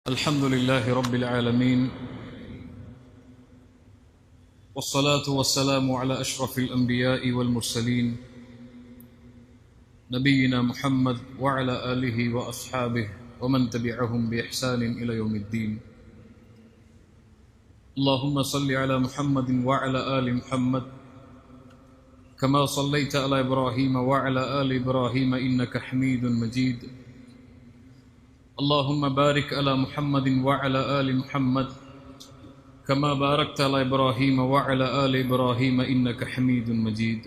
الحمد لله رب العالمين والصلاة والسلام على أشرف الأنبياء والمرسلين نبينا محمد وعلى آله وأصحابه ومن تبعهم بإحسان إلى يوم الدين. اللهم صل على محمد وعلى آل محمد كما صليت على إبراهيم وعلى آل إبراهيم إنك حميد مجيد. اللهم بارك على محمد وعلى آل محمد كما باركت على إبراهيم وعلى آل إبراهيم إنك حميد مجيد.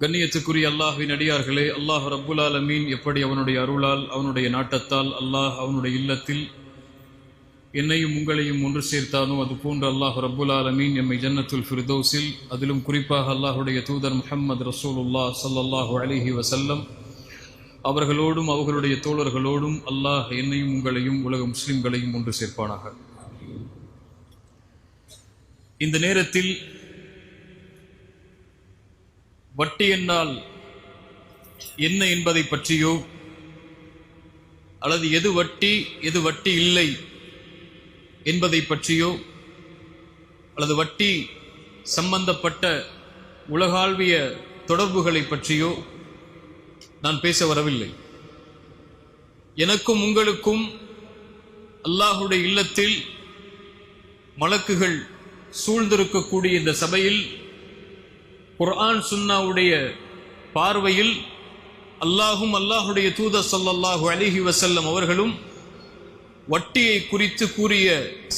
கண்ணியத்துக்குரிய அல்லாஹ்வின் அடியார்களே, அல்லாஹ் ரப்புல் ஆலமீன் எப்படி அவனுடைய அருளால் அவனுடைய நாட்டத்தால் அல்லாஹ் அவனுடைய இல்லத்தில் என்னையும் உங்களையும் ஒன்று சேர்த்தானோ அதுபோன்று அல்லாஹ் ரப்புல் ஆலமீன் எம்மை ஜன்னத்துல் ஃபிர்தௌஸில், அதிலும் குறிப்பாக அல்லாஹுடைய தூதர் முஹம்மது ரசூலுல்லாஹ் ஸல்லல்லாஹு அலைஹி வஸல்லம் அவர்களோடும் அவர்களுடைய தோழர்களோடும் அல்லாஹ் என்னையும் உங்களையும் உலக முஸ்லிம்களையும் ஒன்று சேர்ப்பானாக. இந்த நேரத்தில் வட்டி என்னால் என்ன என்பதை பற்றியோ அல்லது எது வட்டி இல்லை என்பதை பற்றியோ அல்லது வட்டி சம்பந்தப்பட்ட உலகாள்விய தொடர்புகளை பற்றியோ நான் பேச வரவில்லை. எனக்கும் உங்களுக்கும் அல்லாஹுடைய இல்லத்தில் மலக்குகள் சூழ்ந்திருக்கக்கூடிய இந்த சபையில் குர்ஆன் சுன்னாவுடைய பார்வையில் அல்லாஹும் அல்லாஹுடைய தூதர் ஸல்லல்லாஹு அலைஹி வஸல்லம் அவர்களும் வட்டியை குறித்து கூறிய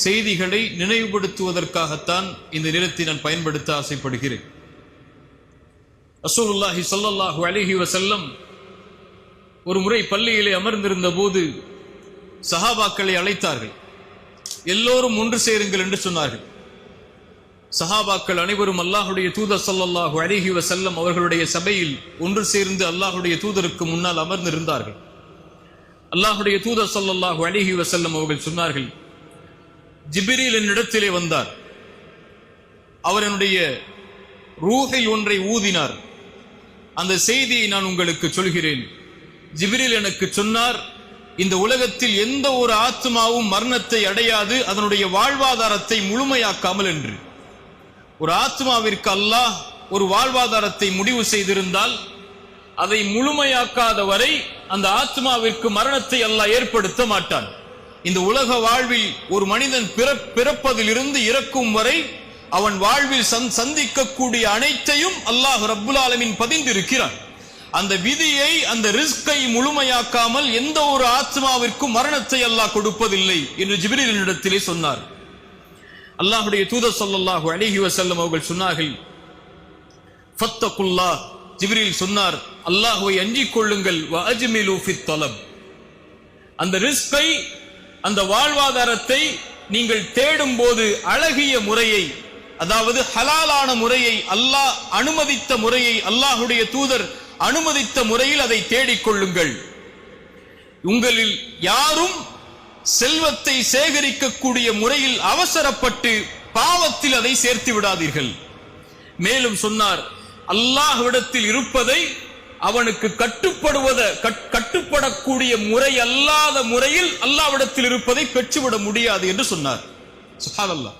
செய்திகளை நினைவுபடுத்துவதற்காகத்தான் இந்த நேரத்தை நான் பயன்படுத்த ஆசைப்படுகிறேன். ரசூலுல்லாஹி ஸல்லல்லாஹு அலைஹி வஸல்லம் ஒரு முறை பள்ளியிலே அமர்ந்திருந்த போது சஹாபாக்களை அழைத்தார்கள். எல்லோரும் ஒன்று சேருங்கள் என்று சொன்னார்கள். சஹாபாக்கள் அனைவரும் அல்லாஹுடைய தூதர் ஸல்லல்லாஹு அலைஹி வஸல்லம் அவர்களுடைய சபையில் ஒன்று சேர்ந்து அல்லாஹுடைய தூதருக்கு முன்னால் அமர்ந்திருந்தார்கள். அல்லாஹுடைய தூதர் ஸல்லல்லாஹு அலைஹி வஸல்லம் அவர்கள் சொன்னார்கள், ஜிப்ரீல் என்னிடத்திலே வந்தார். அவர் என்னுடைய ரூஹில் ஒன்றை ஊதினார். அந்த செய்தியை நான் உங்களுக்கு சொல்கிறேன். ஜிப்ரீல் எனக்கு சொன்னார், இந்த உலகத்தில் எந்த ஒரு ஆத்மாவும் மரணத்தை அடையாது அதனுடைய வாழ்வாதாரத்தை முழுமையாக்காமல் என்று. ஒரு ஆத்மாவிற்கு அல்லாஹ் ஒரு வாழ்வாதாரத்தை முடிவு செய்திருந்தால் அதை முழுமையாக்காத வரை அந்த ஆத்மாவிற்கு மரணத்தை அல்லாஹ் ஏற்படுத்த மாட்டான். இந்த உலக வாழ்வில் ஒரு மனிதன் பிறப்பதிலிருந்து இறக்கும் வரை அவன் வாழ்வில் சந்திக்கக்கூடிய அனைத்தையும் அல்லாஹ் ரப்புல் ஆலமீன் பதிந்திருக்கிறான். அந்த விதியை, அந்த ரிஸ்கை முழுமையாக்காமல் எந்த ஒரு ஆத்மாவிற்கும் மரணத்தை அல்லாஹ் கொடுப்பதில்லை என்று ஜிப்ரீலினிடத்திலே சொன்னார். அல்லாஹுடைய தூதர் ஸல்லல்லாஹு அலைஹி வஸல்லம் அவர்கள் சொன்னார்கள், ஃபத்தகுல்லாஹ். ஜிப்ரீல் சொன்னார், அல்லாஹ்வை அஞ்சிக் கொள்ளுங்கள். வ அஜ்மிலு ஃபித் தலப். அந்த ரிஸ்கை, அந்த வாழ்வாதாரத்தை நீங்கள் தேடும் போது அழகிய முறையை, அதாவது ஹலாலான முறையை, அல்லாஹ் அனுமதித்த முறையை, அல்லாஹுடைய தூதர் அனுமதித்த முறையில் அதை தேடிக்கொள்ளுங்கள். உங்களில் யாரும் செல்வத்தை சேகரிக்கக்கூடிய முறையில் அவசரப்பட்டு பாவத்தில் அதை சேர்த்து விடாதீர்கள். மேலும் சொன்னார், அல்லாஹ்விடத்தில் இருப்பதை அவனுக்கு கட்டுப்படக்கூடிய முறை அல்லாத முறையில் அல்லாஹ்விடத்தில் இருப்பதை பெற்றுவிட முடியாது என்று சொன்னார். சுப்ஹானல்லாஹ்.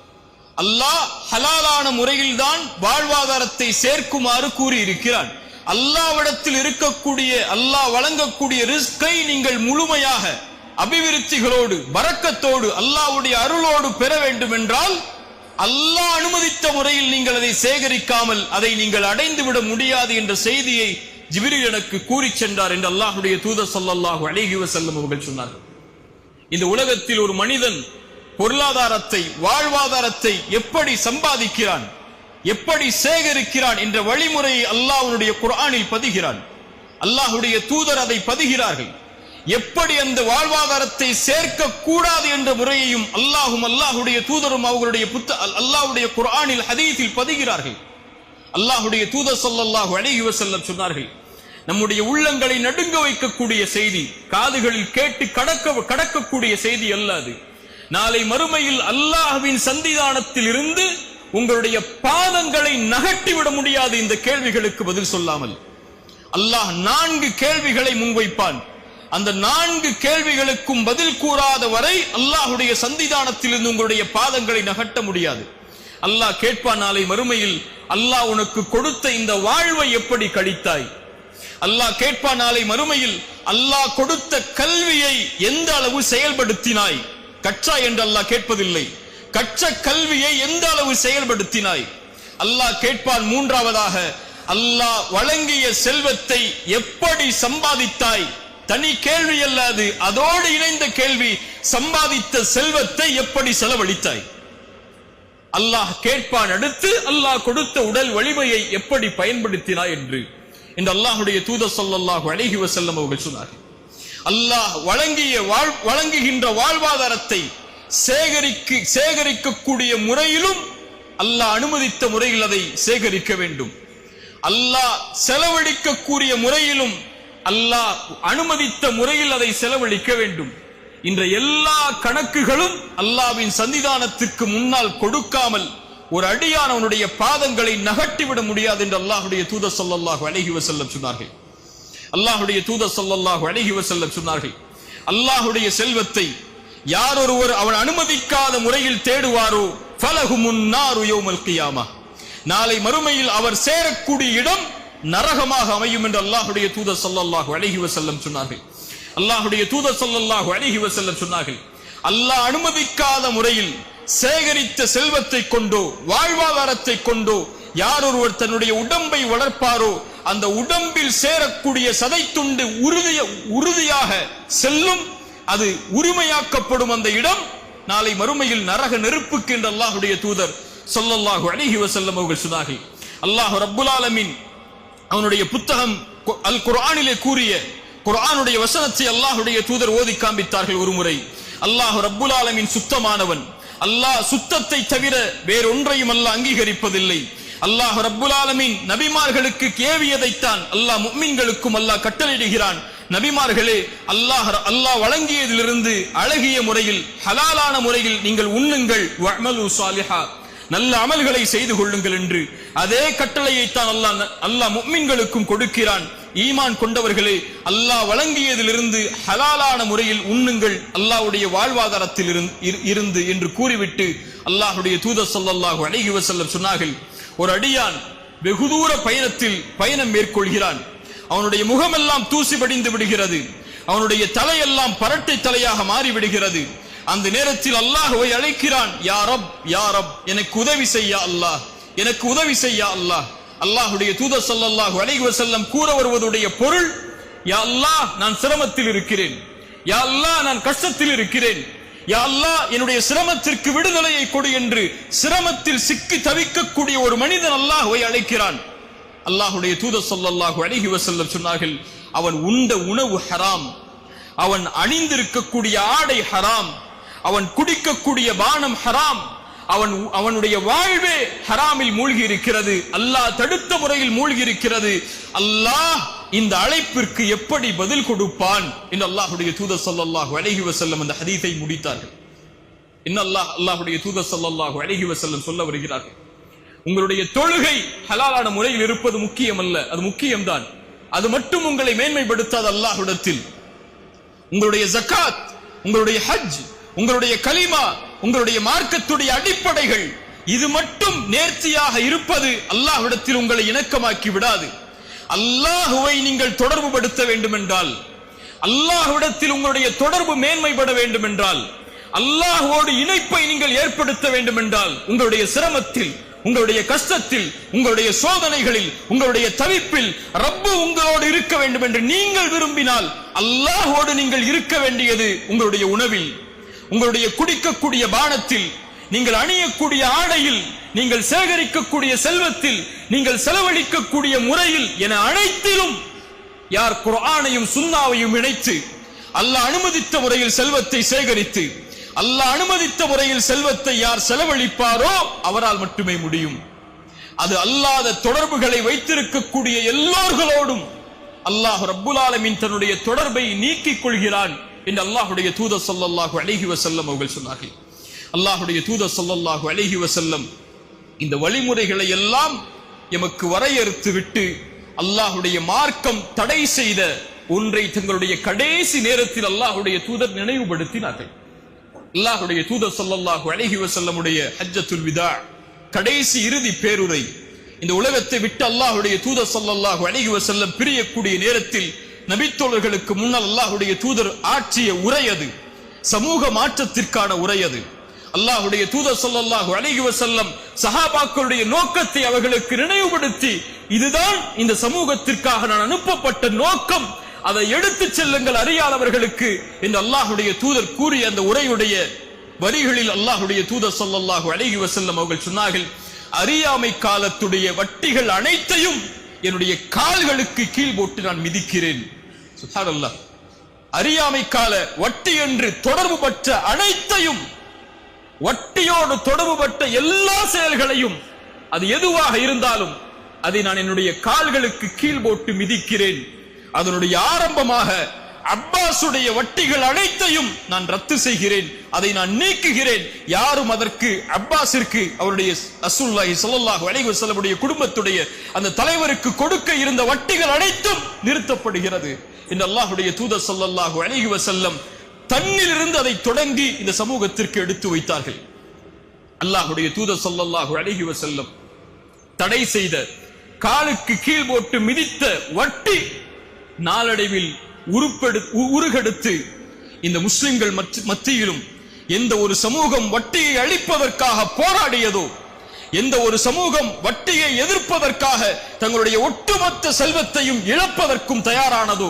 அல்லாஹ் ஹலாலான முறையில் தான் வாழ்வாதாரத்தை சேர்க்குமாறு கூறியிருக்கிறான். அல்லாஹ்விடத்தில் இருக்கக்கூடிய, அல்லாஹ் வழங்கக்கூடிய ரிஸ்கை நீங்கள் முழுமையாக அபிவிருத்திகளோடு, பரக்கத்தோடு, அல்லாஹ்வுடைய அருளோடு பெற வேண்டும் என்றால் அல்லாஹ் அனுமதித்த முறையில் நீங்கள் அதை சேகரிக்காமல் அதை நீங்கள் அடைந்து விட முடியாது என்ற செய்தியை ஜிப்ரீல் எனக்கு கூறி சென்றார் என்று அல்லாஹ்வுடைய தூதர் ஸல்லல்லாஹு அலைஹி வஸல்லம் அவர்கள் சொன்னார்கள். இந்த உலகத்தில் ஒரு மனிதன் பொருளாதாரத்தை, வாழ்வாதாரத்தை எப்படி சம்பாதிக்கிறான், எப்படி சேகரிக்கிறான் என்ற வழிமுறையை அல்லாஹ்வுடைய குர்ஆனில் பதிகிறான். அல்லாஹ்வுடைய தூதர் அதை பதிகிறார்கள். எப்படி அந்த வாழ்வாதாரத்தை சேர்க்க கூடாது என்ற முறையையும் அல்லாஹும் அல்லாஹ்வுடைய தூதரும் அவர்களுடைய அல்லாஹ்வுடைய குர்ஆனில் ஹதீஸில் பதிகிறார்கள். அல்லாஹ்வுடைய தூதர் ஸல்லல்லாஹு அலைஹி வஸல்லம் சொன்னார்கள், நம்முடைய உள்ளங்களை நடுங்க வைக்கக்கூடிய செய்தி, காதுகளில் கேட்டு கடக்கக்கூடிய செய்தி அல்லாது. நாளை மறுமையில் அல்லாஹ்வின் சன்னிதானத்தில் இருந்து உங்களுடைய பாதங்களை நகட்டிவிட முடியாது இந்த கேள்விகளுக்கு பதில் சொல்லாமல். அல்லாஹ் 4 கேள்விகளை முன்வைப்பான். அந்த 4 கேள்விகளுக்கும் பதில் கூறாத வரை அல்லாஹ்வுடைய சன்னிதானத்திலிருந்து உங்களுடைய பாதங்களை நகட்ட முடியாது. அல்லாஹ் கேட்பான் நாளை மறுமையில், அல்லாஹ் உனக்கு கொடுத்த இந்த வாழ்வை எப்படி கழித்தாய்? அல்லாஹ் கேட்பான் நாளை மறுமையில், அல்லாஹ் கொடுத்த கல்வியை எந்த அளவு செயல்படுத்தினாய்? கற்றாய் என்று அல்லாஹ் கேட்பதில்லை, கற்ற கல்வியை எந்த அளவு செயல்படுத்தினாய்? அல்லாஹ் கேட்பான் மூன்றாவதாக, அல்லாஹ் வழங்கிய செல்வத்தை எப்படி சம்பாதித்தாய்? தனி கேள்வி அல்லாது, அதோடு இணைந்த கேள்வி, சம்பாதித்த செல்வத்தை எப்படி செலவழித்தாய்? அல்லாஹ் கேட்பான் அடுத்து, அல்லாஹ் கொடுத்த உடல் வலிமையை எப்படி பயன்படுத்தினாய் என்று அல்லாஹ்வுடைய தூதர் ஸல்லல்லாஹு அலைஹி வஸல்லம் அவர்கள் சொன்னார்கள். அல்லாஹ் வழங்குகின்ற வாழ்வாதாரத்தை சேகரிக்கக்கூடிய முறையிலும் அல்லாஹ் அனுமதித்த முறையில் அதை சேகரிக்க வேண்டும். அல்லாஹ் செலவழிக்கக்கூடிய முறையிலும் அல்லாஹ் அனுமதித்த முறையில் அதை செலவழிக்க வேண்டும். இன்ற எல்லா கணக்குகளும் அல்லாஹ்வின் சன்னிதானத்திற்கு முன்னால் கொடுக்காமல் ஒரு அடியான் அவனுடைய பாதங்களை நகட்டிவிட முடியாது என்று அல்லாஹ்வுடைய தூதர் ஸல்லல்லாஹு அலைஹி வஸல்லம் சொன்னார்கள். அல்லாஹ்வுடைய தூதர் ஸல்லல்லாஹு அலைஹி வஸல்லம் சொன்னார்கள், அல்லாஹ்வுடைய செல்வத்தை யார் ஒருவர் அவன் அனுமதிக்காத முறையில் தேடுவாரோ ஃபலஹுமுன் நாரு யௌமல் கியாமah, நாளை மறுமையில் அவர் சேரக்கூடிய இடம் நரகமாக அமையும் என்று அல்லாஹ்வுடைய தூதர் ஸல்லல்லாஹு அலைஹி வஸல்லம் சொன்னார்கள். அல்லாஹ்வுடைய தூதர் ஸல்லல்லாஹு அலைஹி வஸல்லம் சொன்னார்கள், அல்லாஹ் அனுமதிக்காத முறையில் சேகரித்த செல்வத்தை கொண்டோ வாழ்வாதாரத்தை கொண்டோ யார் ஒருவர் தன்னுடைய உடம்பை வளர்ப்பாரோ அந்த உடம்பில் சேரக்கூடிய சதை துண்டு உறுதியாக செல்லும், அது உரிமையாக்கப்படும். அந்த இடம் நாளை மறுமையில் நரக நெருப்புக்கு என்று அல்லாஹ்வுடைய தூதர் ஸல்லல்லாஹு அலைஹி வஸல்லம் அவர்கள் சொன்னார்கள். அல்லாஹ் ரப்புல் ஆலமீன் அவனுடைய புத்தகம் அல் குர்ஆனிலே கூறிய குர்ஆனுடைய வசனத்தை அல்லாஹ்வுடைய தூதர் ஓதி காண்பித்தார்கள். ஒருமுறை அல்லாஹ் ரப்புல் ஆலமீன் சுத்தமானவன், அல்லாஹ் சுத்தத்தை தவிர வேறொன்றையும் அல்லாஹ் அங்கீகரிப்பதில்லை. அல்லாஹ் ரப்புல் ஆலமீன் நபிமார்களுக்கு ஏவியதைத்தான் அல்லாஹ் முஃமின்களுக்கும் அல்லாஹ் கட்டளையிடுகிறான். நபிமார்களே, அல்லாஹ் வழங்கியதிலிருந்து அழகிய முறையில் ஹலாலான முறையில் நீங்கள் உண்ணுங்கள், வஅமலு ஸாலிஹா, நல்ல அமல்களை செய்து கொள்ளுங்கள் என்று அதே கட்டளையை தான் அல்லாஹ் முஃமின்களுக்கும் கொடுக்கிறான். ஈமான் கொண்டவர்களே, அல்லாஹ் வழங்கியதிலிருந்து ஹலாலான முறையில் உண்ணுங்கள், அல்லாஹ்வுடைய வாழ்வாதாரத்தில் இருந்து என்று கூறிவிட்டு அல்லாஹ்வுடைய தூதர் ஸல்லல்லாஹு அலைஹி வஸல்லம் சொன்னார்கள், ஒரு அடியான் வெகு தூர பயணம் மேற்கொள்கிறான், அவனுடைய முகமெல்லாம் தூசி படிந்து விடுகிறது, அவனுடைய தலையெல்லாம் பரட்டை தலையாக மாறிவிடுகிறது. அந்த நேரத்தில் அல்லாஹ்வை அழைக்கிறான், யா ரப் யா ரப், எனக்கு உதவி செய்ய அல்லாஹ், எனக்கு உதவி செய்ய அல்லாஹ். அல்லாஹ்வுடைய தூதர் ஸல்லல்லாஹு அலைஹி வஸல்லம் கூற வருவதுடைய பொருள், யா அல்லாஹ் நான் சிரமத்தில் இருக்கிறேன், யா அல்லாஹ் நான் கஷ்டத்தில் இருக்கிறேன், யா அல்லாஹ் என்னுடைய சிரமத்திற்கு விடுதலையை கொடு என்று சிரமத்தில் சிக்கி தவிக்கக்கூடிய ஒரு மனிதன் அல்லாஹ்வை அழைக்கிறான். அல்லாஹ்வுடைய தூதர் ஸல்லல்லாஹு அலைஹி வஸல்லம் சொன்னார்கள், அவன் உண்ட உணவு ஹராம், அவன் அணிந்திருக்கக்கூடிய ஆடை ஹராம், அவன் குடிக்கக்கூடிய பானம் ஹராம், அவனுடைய வாழ்வே ஹராமில் மூழ்கி இருக்கிறது, அல்லாஹ் தடுத்த முறையில் மூழ்கி இருக்கிறது. அல்லாஹ் இந்த அழைப்பிற்கு எப்படி பதில் கொடுப்பான் என்று அல்லாஹ்வுடைய தூதர் ஸல்லல்லாஹு அலைஹி வஸல்லம் அந்த ஹதீஸை முடித்தார்கள். அல்லாஹ்வுடைய தூதர் ஸல்லல்லாஹு அலைஹி வஸல்லம் சொல்ல வருகிறார்கள், உங்களுடைய தொழுகை ஹலாலான முறையில் இருப்பது முக்கியம் அல்ல, அது முக்கியம்தான், அது மட்டும் உங்களை மேன்மைப்படுத்தாத அல்லாஹ்விடத்தில். உங்களுடைய ஜகாத், உங்களுடைய ஹஜ், உங்களுடைய கலிமா, உங்களுடைய மார்க்கத்துடைய அடிப்படைகள், இது மட்டும் நேர்த்தியாக இருப்பது அல்லாஹ்விடத்தில் உங்களை இணக்கமாக்கி விடாது. அல்லாஹ்வை நீங்கள் தொடர்பு படுத்த வேண்டும் என்றால், அல்லாஹ்விடத்தில் உங்களுடைய தொடர்பு மேன்மைப்பட வேண்டும் என்றால், அல்லாஹ்வோடு இணைப்பை நீங்கள் ஏற்படுத்த வேண்டும் என்றால், உங்களுடைய சிரமத்தில், உங்களுடைய கஷ்டத்தில், உங்களுடைய சோதனைகளில், உங்களுடைய தவிப்பில் ரப்பு உங்களோடு இருக்க வேண்டும் என்று நீங்கள் விரும்பினால், அல்லாஹ்வோடு நீங்கள் இருக்க வேண்டியது உங்களுடைய உணவில், உங்களுடைய குடிக்கக்கூடிய பானத்தில், நீங்கள் அணியக்கூடிய ஆடையில், நீங்கள் சேகரிக்கக்கூடிய செல்வத்தில், நீங்கள் செலவழிக்கக்கூடிய முறையில் என அனைத்திலும் யார் குர்ஆனையும் சுன்னாவையும் இணைத்து அல்லாஹ் அனுமதித்த முறையில் செல்வத்தை சேகரித்து அல்லாஹ் அனுமதித்த முறையில் செல்வத்தை யார் செலவழிப்பாரோ அவரால் மட்டுமே முடியும். அது அல்லாத தொடர்புகளை வைத்திருக்கக்கூடிய எல்லோர்களோடும் அல்லாஹ் ரப்புல் ஆலமீன் தன்னுடைய தொடர்பை நீக்கிக் கொள்கிறான் என்று அல்லாஹ்வுடைய தூதர் ஸல்லல்லாஹு அலைஹி வஸல்லம் அவர்கள் சொன்னார்கள். அல்லாஹ்வுடைய தூதர் ஸல்லல்லாஹு அலைஹி வஸல்லம் இந்த வழிமுறைகளை எல்லாம் எமக்கு வரையறுத்து விட்டு அல்லாஹ்வுடைய மார்க்கம் தடை செய்த ஒன்றை தங்களுடைய கடைசி நேரத்தில் அல்லாஹ்வுடைய தூதர் நினைவுபடுத்தினார்கள். அல்லாஹ்வுடைய தூதர் ஸல்லல்லாஹு அலைஹி வஸல்லமுடைய ஹஜ்ஜத்துல் விதா, கடைசி இறுதி பேருரை, இந்த உலகத்தை விட்டு அல்லாஹ்வுடைய தூதர் ஸல்லல்லாஹு அலைஹி வஸல்லம் பிரியக்கூடிய நேரத்தில் நபித்தோழர்களுக்கு முன்னால் அல்லாஹ்வுடைய தூதர் ஆற்றிய உரை அது. சமூக மாற்றத்திற்கான உரை அது. அல்லாஹ்வுடைய தூதர் ஸல்லல்லாஹு அலைஹி வஸல்லம் சஹாபாக்களுடைய நோக்கத்தை அவர்களுக்கு நினைவுபடுத்தி, இதுதான் இந்த சமூகத்திற்காக நான் அனுப்பப்பட்ட நோக்கம், அதை எடுத்துச் செல்லுங்கள் அறியாதவர்களுக்கு என்று அல்லாஹ்வுடைய தூதர் கூறிய அந்த உரையுடைய வரிகளில் அல்லாஹ்வுடைய தூதர் ஸல்லல்லாஹு அலைஹி வஸல்லம் அவர்கள் சொன்னார்கள், அறியாமை காலத்துடைய வட்டிகள் அனைத்தையும் என்னுடைய கால்களுக்கு கீழ் போட்டு நான் மிதிக்கிறேன். சுப்ஹானல்லாஹ். அறியாமை கால வட்டி என்று தொடர்பு பற்ற அனைத்தையும், வட்டியோடு தொடர்பு பட்ட எல்லா செயல்களையும், அது எதுவாக இருந்தாலும் அதை நான் என்னுடைய கால்களுக்கு கீழ் போட்டு மிதிக்கிறேன். அதனுடைய ஆரம்பமாக அப்பாஸுடைய வட்டிகள் அனைத்தையும் நான் ரத்து செய்கிறேன், அதை நான் நீக்குகிறேன். யாரும் அதற்கு அப்பாஸிற்கு அவருடைய ரசூலுல்லாஹி ஸல்லல்லாஹு அலைஹி வஸல்லமுடைய குடும்பத்துடைய அந்த தலைவருக்கு கொடுக்க இருந்த வட்டிகள் அனைத்தும் நிறுத்தப்படுகிறது என்று அல்லாஹ்வுடைய தூதர் ஸல்லல்லாஹு அலைஹி வஸல்லம் தன்னிலிருந்து அதை தொடங்கி இந்த சமூகத்திற்கு எடுத்து வைத்தார்கள். அல்லாஹ்வுடைய தூதர் ஸல்லல்லாஹு அலைஹி வஸல்லம் தடை செய்த, காலுக்கு கீழ் போட்டு மிதித்த வட்டி நாளடைவில் உருகெடுத்து இந்த முஸ்லிம்கள் மத்தியிலும் எந்த ஒரு சமூகம் வட்டியை அழிப்பதற்காக போராடியதோ, எந்த ஒரு சமூகம் வட்டியை எதிர்ப்பதற்காக தங்களுடைய ஒட்டுமொத்த செல்வத்தையும் இழப்பதற்கும் தயாரானதோ,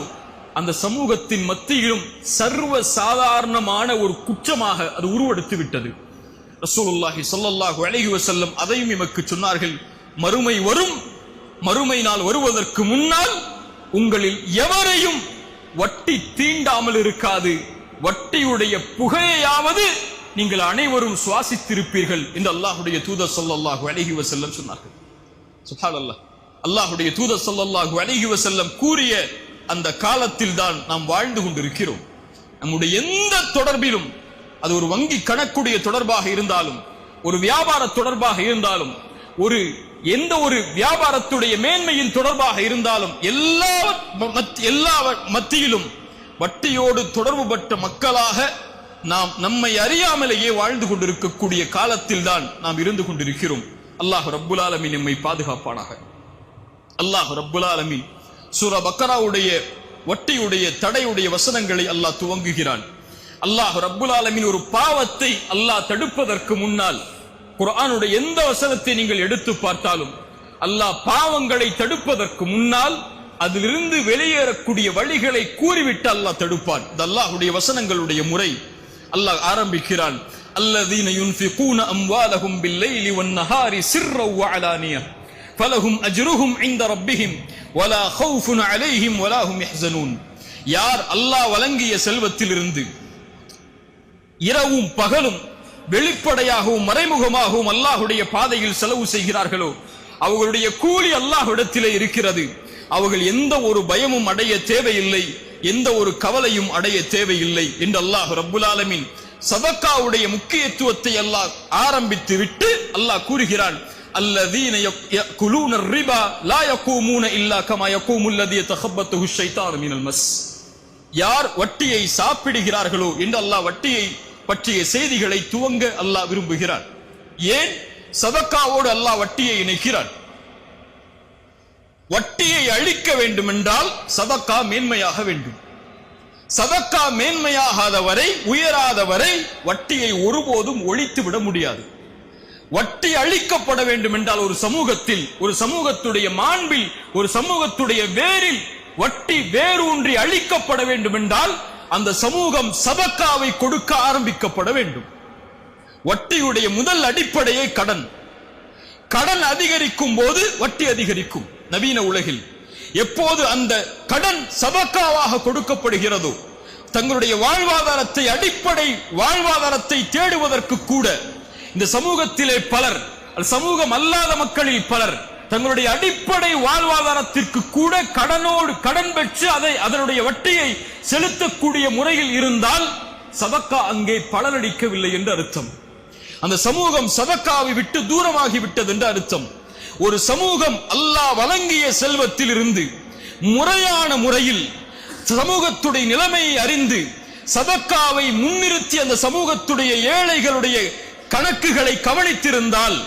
அந்த சமூகத்தின் மத்தியிலும் சர்வ சாதாரணமான ஒரு குற்றமாக அது உருவெடுத்து விட்டது. ரசூலுல்லாஹி ஸல்லல்லாஹு அலைஹி வஸல்லம் அதையும் எமக்கு சொன்னார்கள். மறுமை வரும், மறுமை நாள் வருவதற்கு முன்னால் உங்களில் எவரையும் வட்டி தீண்டாமல் இருக்காது, வட்டியுடைய புகையாவது நீங்கள் அனைவரும் சுவாசித்திருப்பீர்கள் என்று அல்லாஹ்வுடைய தூதர் ஸல்லல்லாஹு அலைஹி வஸல்லம் சொன்னார்கள். சுப்ஹானல்லாஹ். அல்லாஹ்வுடைய தூதர் ஸல்லல்லாஹு அலைஹி வஸல்லம் கூறிய அந்த காலத்தில் தான் நாம் வாழ்ந்து கொண்டிருக்கிறோம். நம்முடைய எந்த தொடர்பிலும், அது ஒரு வங்கி கணக்குடைய தொடர்பாக இருந்தாலும், ஒரு வியாபார தொடர்பாக இருந்தாலும், எந்த ஒரு வியாபாரத்துடைய மேன்மையின் தொடர்பாக இருந்தாலும், எல்லா மத்தியிலும் வட்டியோடு தொடர்பு பட்ட மக்களாக நாம் நம்மை அறியாமலேயே வாழ்ந்து கொண்டிருக்கக்கூடிய காலத்தில் தான் நாம் இருந்து கொண்டிருக்கிறோம். அல்லாஹ் ரப்புல் ஆலமீன் நம்மை பாதுகாப்பானாக. அல்லாஹ் ரப்புல் ஆலமீன் சூரா பக்கராவுடைய வட்டியுடைய தடையுடைய வசனங்களை அல்லாஹ் துவங்குகிறான். அல்லாஹ் ரப்புல் ஆலமீன் ஒரு பாவத்தை அல்லாஹ் தடுப்பதற்கு முன்னால் குர்ஆனுடைய எந்த வசனத்தை நீங்கள் எடுத்து பார்த்தாலும் அல்லாஹ் பாவங்களை தடுப்பதற்கு முன்னால் அதிலிருந்து வெளியேறக்கூடிய வழிகளை கூறிவிட்டு அல்லாஹ் தடுப்பான். இது அல்லாஹ்வுடைய வசனங்களுடைய முறை. அல்லாஹ் ஆரம்பிக்கிறான், அல்லதீன யுன்ஃபிகூன அம்வாலஹும் பில்லைலி வன்னஹாரி சிர்ரன் வஅலானியா ஃபலஹும் அஜ்ருஹும் இன்த ரப்பிஹிம் வலா கௌஃபுன் அலைஹிம் வலா ஹும் யஹ்ஸனூன். யார் அல்லாஹ் வழங்கிய செல்வத்திலிருந்து இரவும் பகலும் வெளிப்படையாகவும் மறைமுகமாகவும் அல்லாஹ்வுடைய பாதையில் செலவு செய்கிறார்களோ அவர்களுடைய கூலி அல்லாஹ்விடத்திலே இருக்கிறது. அவர்கள் எந்த ஒரு பயமும் அடைய தேவையில்லை, எந்த ஒரு கவலையும் அடைய தேவையில்லை என்று அல்லாஹ் ரப்புல் ஆலமீன் சதகாவுடைய முக்கியத்துவத்தை அல்லாஹ் ஆரம்பித்து விட்டு அல்லாஹ் கூறுகிறான், அல்லதீன யகுலூன ரிபா லா யகூமூன இல்லா கமா யகூமுல் லதீ யதகப்பத்துஹு ஷைத்தானு மினல் மஸ். யார் வட்டியை சாப்பிடுகிறார்களோ என்று அல்லாஹ் வட்டியை பற்றிய செய்திகளை துவங்க அல்லாஹ் விரும்புகிறான். ஏன் சதகாவோடு அல்லாஹ் வட்டியை இணைக்கிறான்? வட்டியை அழிக்க வேண்டும் என்றால் சதகா மேன்மையாக வேண்டும். சதகா மேன்மையாகாத வரை, உயராத வரை வட்டியை ஒருபோதும் ஒழித்து விட முடியாது. வட்டி அழிக்கப்பட வேண்டும் என்றால் ஒரு சமூகத்தில், ஒரு சமூகத்துடைய மாண்பில், ஒரு சமூகத்துடைய வேரில் வட்டி வேரூன்றி அழிக்கப்பட வேண்டும் என்றால் அந்த சமூகம் சதகாவை கொடுக்க ஆரம்பிக்கப்பட வேண்டும். வட்டியுடைய முதல் அடிப்படையே கடன். கடன் அதிகரிக்கும் போது வட்டி அதிகரிக்கும். நவீன உலகில் எப்போது அந்த கடன் சதகாவாக கொடுக்கப்படுகிறதோ, தங்களுடைய வாழ்வாதாரத்தை, அடிப்படை வாழ்வாதாரத்தை தேடுவதற்கு கூட இந்த சமூகத்திலே பலர், சமூகம் அல்லாத மக்களில் பலர் தங்களுடைய அடிப்படை வாழ்வாதாரத்திற்கு கூட கடன் பெற்று அதனுடைய வட்டியை செலுத்தக்கூடிய முறையில் இருந்தால் சதகா அங்கே பலனளிக்கவில்லை என்று அர்த்தம். அந்த சமூகம் சதகாவை விட்டு தூரமாகி விட்டது என்று அர்த்தம். ஒரு சமூகம் அல்லாஹ் வழங்கிய செல்வத்தில் இருந்து முறையான முறையில் சமூகத்துடைய நிலைமையை அறிந்து சதக்காவை முன்னிறுத்தி அந்த சமூகத்துடைய ஏழைகளுடைய கணக்குகளை கவனித்திருந்தால்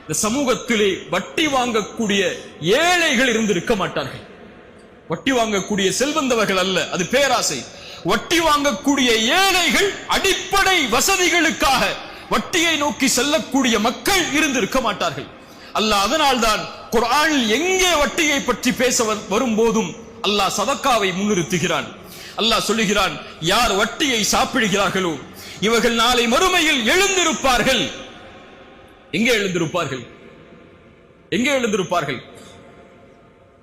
இந்த சமூகத்திலே வட்டி வாங்கக்கூடிய ஏழைகள் இருந்திருக்க மாட்டார்கள். வட்டி வாங்கக்கூடிய செல்வந்தவர்கள் அல்ல, அது பேராசை. வட்டி வாங்கக்கூடிய ஏழைகள், அடிப்படை வசதிகளுக்காக வட்டியை நோக்கி செல்லக்கூடிய மக்கள் இருந்திருக்க மாட்டார்கள். அல்லாஹ் அதனால்தான் குர்ஆனில் எங்கே வட்டியை பற்றி பேச வரும்போதும் அல்லாஹ் சதக்காவை முன்னிறுத்துகிறான். அல்லாஹ் சொல்லுகிறான், யார் வட்டியை சாப்பிடுகிறார்களோ இவர்கள் நாளை மறுமையில் எழுந்திருப்பார்கள். எங்கே எழுந்திருப்பார்கள்? எங்கே எழுந்திருப்பார்கள்?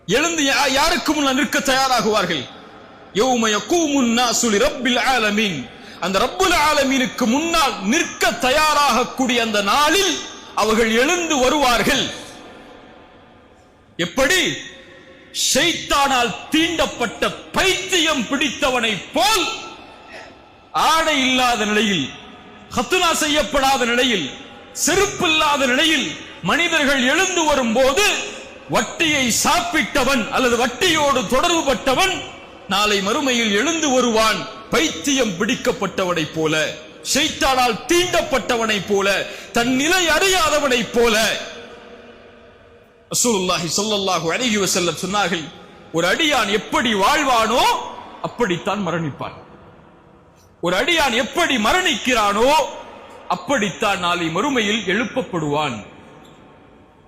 எழுந்து யாருக்கு முன்னால் நிற்க தயாராகுவார்கள்? யௌம யகூமுன் நாசு லிரப்பில் ஆலமீன், அந்த ரப்புல் ஆலமீனுக்கு முன்னால் நிற்க தயாராகக்கூடிய அந்த நாளில் அவர்கள் எழுந்து வருவார்கள். எப்படி? ஷைத்தானால் தீண்டப்பட்ட பைத்தியம் பிடித்தவனை போல், ஆடை இல்லாத நிலையில், ஹத்னா செய்யப்படாத நிலையில், செருப்பில்லாத நிலையில் மனிதர்கள் எழுந்து வரும்போது வட்டியை சாப்பிட்டவன் அல்லது வட்டியோடு தொடர்பு பட்டவன் நாளை மறுமையில் எழுந்து வருவான் பைத்தியம் பிடிக்கப்பட்டவனை போல, ஷைத்தானால் தீண்டப்பட்டவனை போல, தன் நிலை அறியாதவனை போல. ரசூலுல்லாஹி ஸல்லல்லாஹு அலைஹி வஸல்லம் சொன்னார்கள், ஒரு அடியான் எப்படி வாழ்வானோ அப்படித்தான் மரணிப்பான். ஒரு அடியான் எப்படி மரணிக்கிறானோ அப்படித்தான் நாளை மறுமையில் எழுப்பப்படுவான்.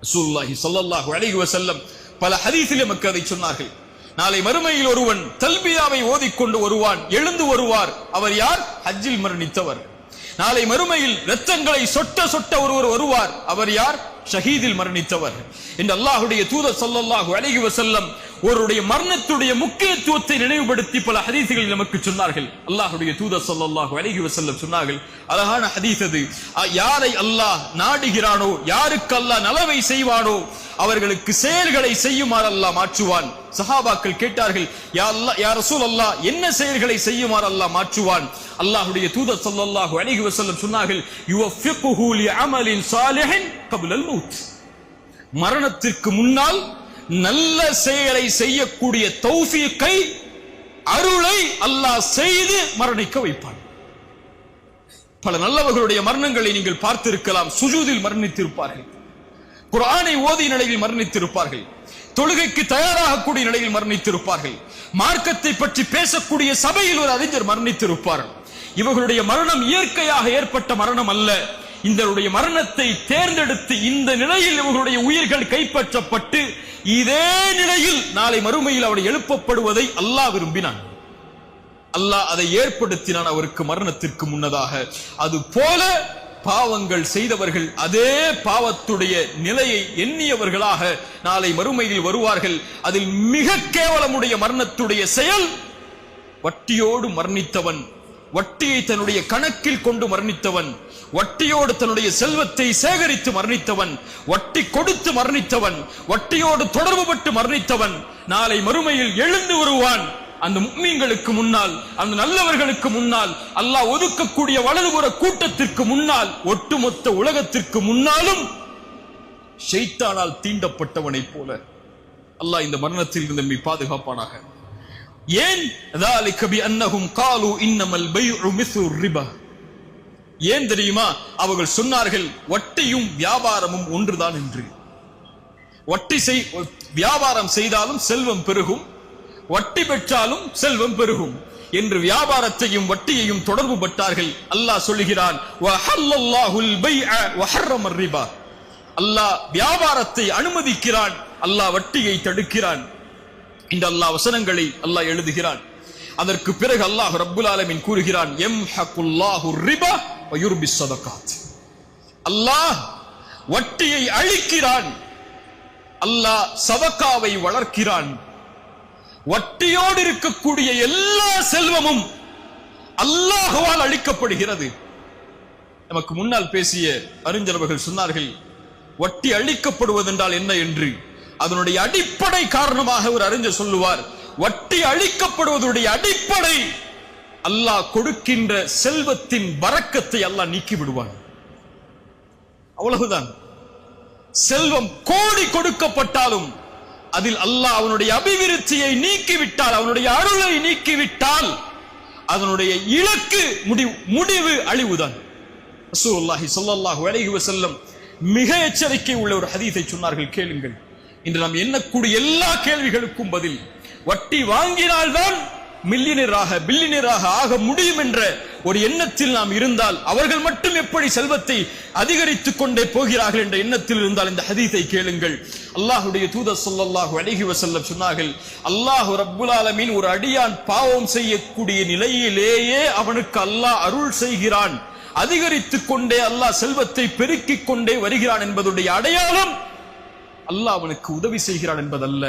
ரசூலுல்லாஹி ஸல்லல்லாஹு அலைஹி வஸல்லம் பல ஹதீஸில் நமக்கு அதை சொன்னார்கள். நாளை மறுமையில் ஒருவன் தல்பியாவை ஓதிக்கொண்டு வருவான், எழுந்து வருவார். அவர் யார்? ஹஜ்ஜில் மரணித்தவர். நாளை மறுமையில் இரத்தங்களை சொட்ட சொட்ட ஒருவர் வருவார். அவர் யார்? ஷஹீதில் மரணித்தவர். இந்த அல்லாஹ்வுடைய தூதர் ஸல்லல்லாஹு அலைஹி வஸல்லம் ஒருவருடைய மரணத்துடைய முக்கியத்துவத்தை நினைவுபடுத்தி பல ஹதீஸ்களில் நமக்கு சொன்னார்கள். அல்லாஹ்வுடைய தூதர் ஸல்லல்லாஹு அலைஹி வஸல்லம் சொன்னார்கள், அழகான ஹதீஸ் அது, யாரை அல்லாஹ் நாடுகிறானோ, யாருக்கு அல்லாஹ் நலவை செய்வானோ அவர்களுக்கு செயல்களை செய்யுமாறு அல்லாஹ் மாற்றுவான். சஹாபாக்கள் கேட்டார்கள், யா அல்லாஹ், யா ரசூலல்லாஹ், என்ன செயல்களை செய்யுமாறு அல்லாஹ் மாற்றுவான்? அல்லாஹ்வுடைய தூதர் ஸல்லல்லாஹு அலைஹி வஸல்லம் சொன்னார்கள், யுவஃபிகுஹு லிஅமலின் ஸாலிஹின் கப்லல் மௌத், மரணத்திற்கு முன்னால் நல்ல செயலை செய்யக்கூடிய தௌஃபீக்கை, அருளை அல்லாஹ் செய்து மரணிக்க வைப்பான். பல நல்லவர்களுடைய மரணங்களை நீங்கள் பார்த்திருக்கலாம். சுஜூதில் மரணித்திருப்பார்கள், குர்ஆனை ஓதிய நிலையில் மரணித்திருப்பார்கள், தொழுகைக்கு தயாராகக்கூடிய நிலையில் மரணித்திருப்பார்கள், மார்க்கத்தை பற்றி பேசக்கூடிய சபையில் ஒரு அறிஞர் மரணித்திருப்பார். இவர்களுடைய மரணம் இயற்கையாக ஏற்பட்ட மரணம் அல்ல. இந்த மரணத்தை தேர்ந்தெடுத்து இந்த நிலையில் இவர்களுடைய உயிர்கள் கைப்பற்றப்பட்டு இதே நிலையில் நாளை மறுமையில் அவர் எழுப்பப்படுவதை அல்லாஹ் விரும்பினான். அல்லாஹ் அதை ஏற்படுத்தினான் அவருக்கு மரணத்திற்கு முன்னதாக. அது போல பாவங்கள் செய்தவர்கள் அதே பாவத்துடைய நிலையை எண்ணியவர்களாக நாளை மறுமையில் வருவார்கள். அதில் மிக கேவலமுடைய மரணத்துடைய செயல் வட்டியோடு மரணித்தவன், வட்டியை தன்னுடைய கணக்கில் கொண்டு மரணித்தவன், வட்டியோடு தன்னுடைய செல்வத்தை சேகரித்து மரணித்தவன், வட்டி கொடுத்து மரணித்தவன், வட்டியோடு தொடர்பு பட்டு மரணித்தவன் நாளை மறுமையில் எழுந்து வருவான். அந்த முஃமின்களுக்கு முன்னால், அந்த நல்லவர்களுக்கு முன்னால், அல்லாஹ் ஒதுக்கக்கூடிய வலதுபுற கூட்டத்திற்கு முன்னால், ஒட்டுமொத்த உலகத்திற்கு முன்னாலும் ஷைத்தானால் தீண்டப்பட்டவனை போல. அல்லாஹ் இந்த மரணத்தில் இருந்து நம்மை பாதுகாப்பானாக. ஏன்? ذلك بأنهم قالوا إنما البيع مثل الربا. ஏன் தெரியுமா? அவர்கள் சொன்னார்கள் வட்டியும் வியாபாரமும் ஒன்றுதான் என்று. வட்டி வியாபாரம் செய்தாலும் செல்வம் பெருகும், வட்டி பெற்றாலும் செல்வம் பெருகும் என்று வியாபாரத்தையும் வட்டியையும் தொடர்பு பட்டார்கள். அல்லாஹ் சொல்லுகிறான், வஹல்லல்லாஹுல் பைஅ வஹர்ரமர் ரிபா. அல்லாஹ் வியாபாரத்தை அனுமதிக்கிறான், அல்லாஹ் வட்டியை தடுக்கிறான். இந்த அல்லாஹ் வசனங்களை அல்லாஹ் எழுதுகிறான். அதற்கு பிறகு அல்லாஹ் ரப்புல் ஆலமீன் கூறுகிறான், யம்ஹகுல்லாஹு ரிபா வ யுர்பிஸ் ஸதகாத். அல்லாஹ் வட்டியை அழிக்கிறான், அல்லாஹ் சதகாவை வளர்க்கிறான். வட்டியோடு இருக்கக்கூடிய எல்லா செல்வமும் அல்லாஹ்வால் அழிக்கப்படுகிறது. நமக்கு முன்னால் பேசிய அறிஞர்கள் சொன்னார்கள், வட்டி அழிக்கப்படுவதென்றால் என்ன என்று. அதனுடைய அடிப்படை காரணமாக ஒரு அறிஞர் சொல்லுவார், வட்டி அழிக்கப்படுவதனுடைய அடிப்படை அல்லாஹ் கொடுக்கின்ற செல்வத்தின் பரக்கத்தை அல்லாஹ் நீக்கி விடுவான். அவ்வளவுதான். செல்வம் கோடி கொடுக்கப்பட்டாலும் அதில் அல்லாஹ் அவனுடைய அபிவிருத்தியை நீக்கிவிட்டால், அவனுடைய அருளை நீக்கிவிட்டால் அதனுடைய இலக்கு முடிவு அழிவுதான். ரசூலுல்லாஹி ஸல்லல்லாஹு அலைஹி வஸல்லம் மிக எச்சரிக்கை உள்ள ஒரு ஹதீஸை சொன்னார்கள், கேளுங்கள். இன்று நாம் எண்ணக்கூடிய எல்லா கேள்விகளுக்கும் பதில். வட்டி வாங்கினால்தான் பில்லியனராக ஆக முடியும் என்ற ஒரு எண்ணத்தில் நாம் இருந்தால், அவர்கள் மட்டும் எப்படி செல்வத்தை அதிகரித்துக் கொண்டே போகிறார்கள் என்ற எண்ணத்தில் இருந்தால் இந்த ஹதீஸை கேளுங்கள். அல்லாஹ்வுடைய தூதர் ஸல்லல்லாஹு அலைஹி வஸல்லம் சொன்னார்கள், அல்லாஹ் ரப்புல் ஆலமீன் ஒரு அடியான் பாவம் செய்யக்கூடிய நிலையிலேயே அவனுக்கு அல்லாஹ் அருள் செய்கிறான், அதிகரித்துக் கொண்டே அல்லாஹ் செல்வத்தை பெருக்கிக் கொண்டே வருகிறான் என்பதுடைய அடையாளம் அல்லாஹ் அவனுக்கு உதவி செய்கிறான் என்பதல்ல,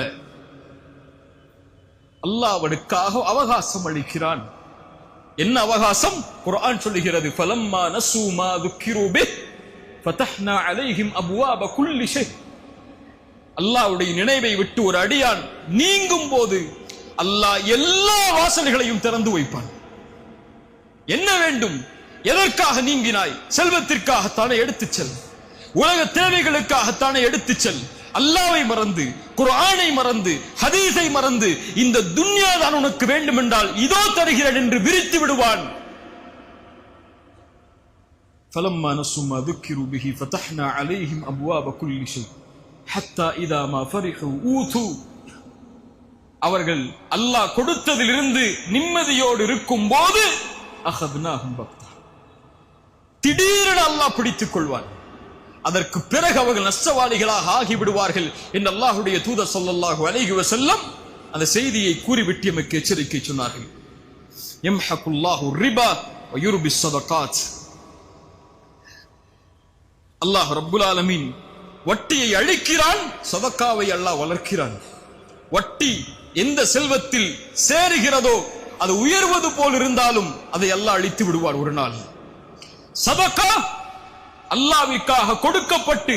அல்லாஹ் அவனுக்காக அவகாசம் அளிக்கிறான். என்ன அவகாசம்? குர்ஆன் சொல்லுகிறது, ஃபலம்மா நஸூ மா ذுக்கிரு பிஹ் ஃபதஹ்னா அலைஹிம் அப்வாப குல்லி ஷை. அல்லாஹ்வுடைய நினைவை விட்டு ஒரு அடியான் நீங்கும் போது அல்லாஹ் எல்லா வாசல்களையும் திறந்து வைப்பான். என்ன வேண்டும்? எதற்காக நீங்கினாய்? செல்வத்திற்காகத்தானே எடுத்துச் செல், உலக தேவைகளுக்காகத்தானே எடுத்துச் செல். அல்லாஹ்வை மறந்து, குர்ஆனை மறந்து, ஹதீஸை மறந்து இந்த துன்யா தான் உனக்கு வேண்டும் என்றால் இதோ தருகிறேன் என்று விரித்து விடுவான். فلما نسوا ما ذكروا به فتحنا عليهم ابواب كل شيء حتى اذا ما فرحوا اوتوا. அவர்கள் அல்லாஹ் கொடுத்ததிலிருந்து நிம்மதியோடு இருக்கும் போது அஹத்னாஹும் பக்தா, திடீரென அல்லாஹ் பிடித்துக் கொள்வான். அதற்கு பிறகு அவர்கள் நஷ்டவாளிகளாக ஆகிவிடுவார்கள் என்று அல்லாஹ்வுடைய தூதர் ஸல்லல்லாஹு அலைஹி வஸல்லம் அந்த செய்தியை கூறிவிட்டு எமக்கு எச்சரிக்கை சொன்னார்கள். யம்ஹகுல்லாஹு ரிபா வ யுர்பி ஸதகாத். அல்லாஹ் ரப்புல் ஆலமீன் வட்டியை அழிக்கிறான், சதகாவை அல்லாஹ் வளர்க்கிறான். வட்டி எந்த செல்வத்தில் சேருகிறதோ அது உயர்வது போல் இருந்தாலும் அதை அல்லாஹ் அழித்து விடுவார் ஒரு நாள். சதகா அல்லாஹ்விற்காக கொடுக்கப்பட்டு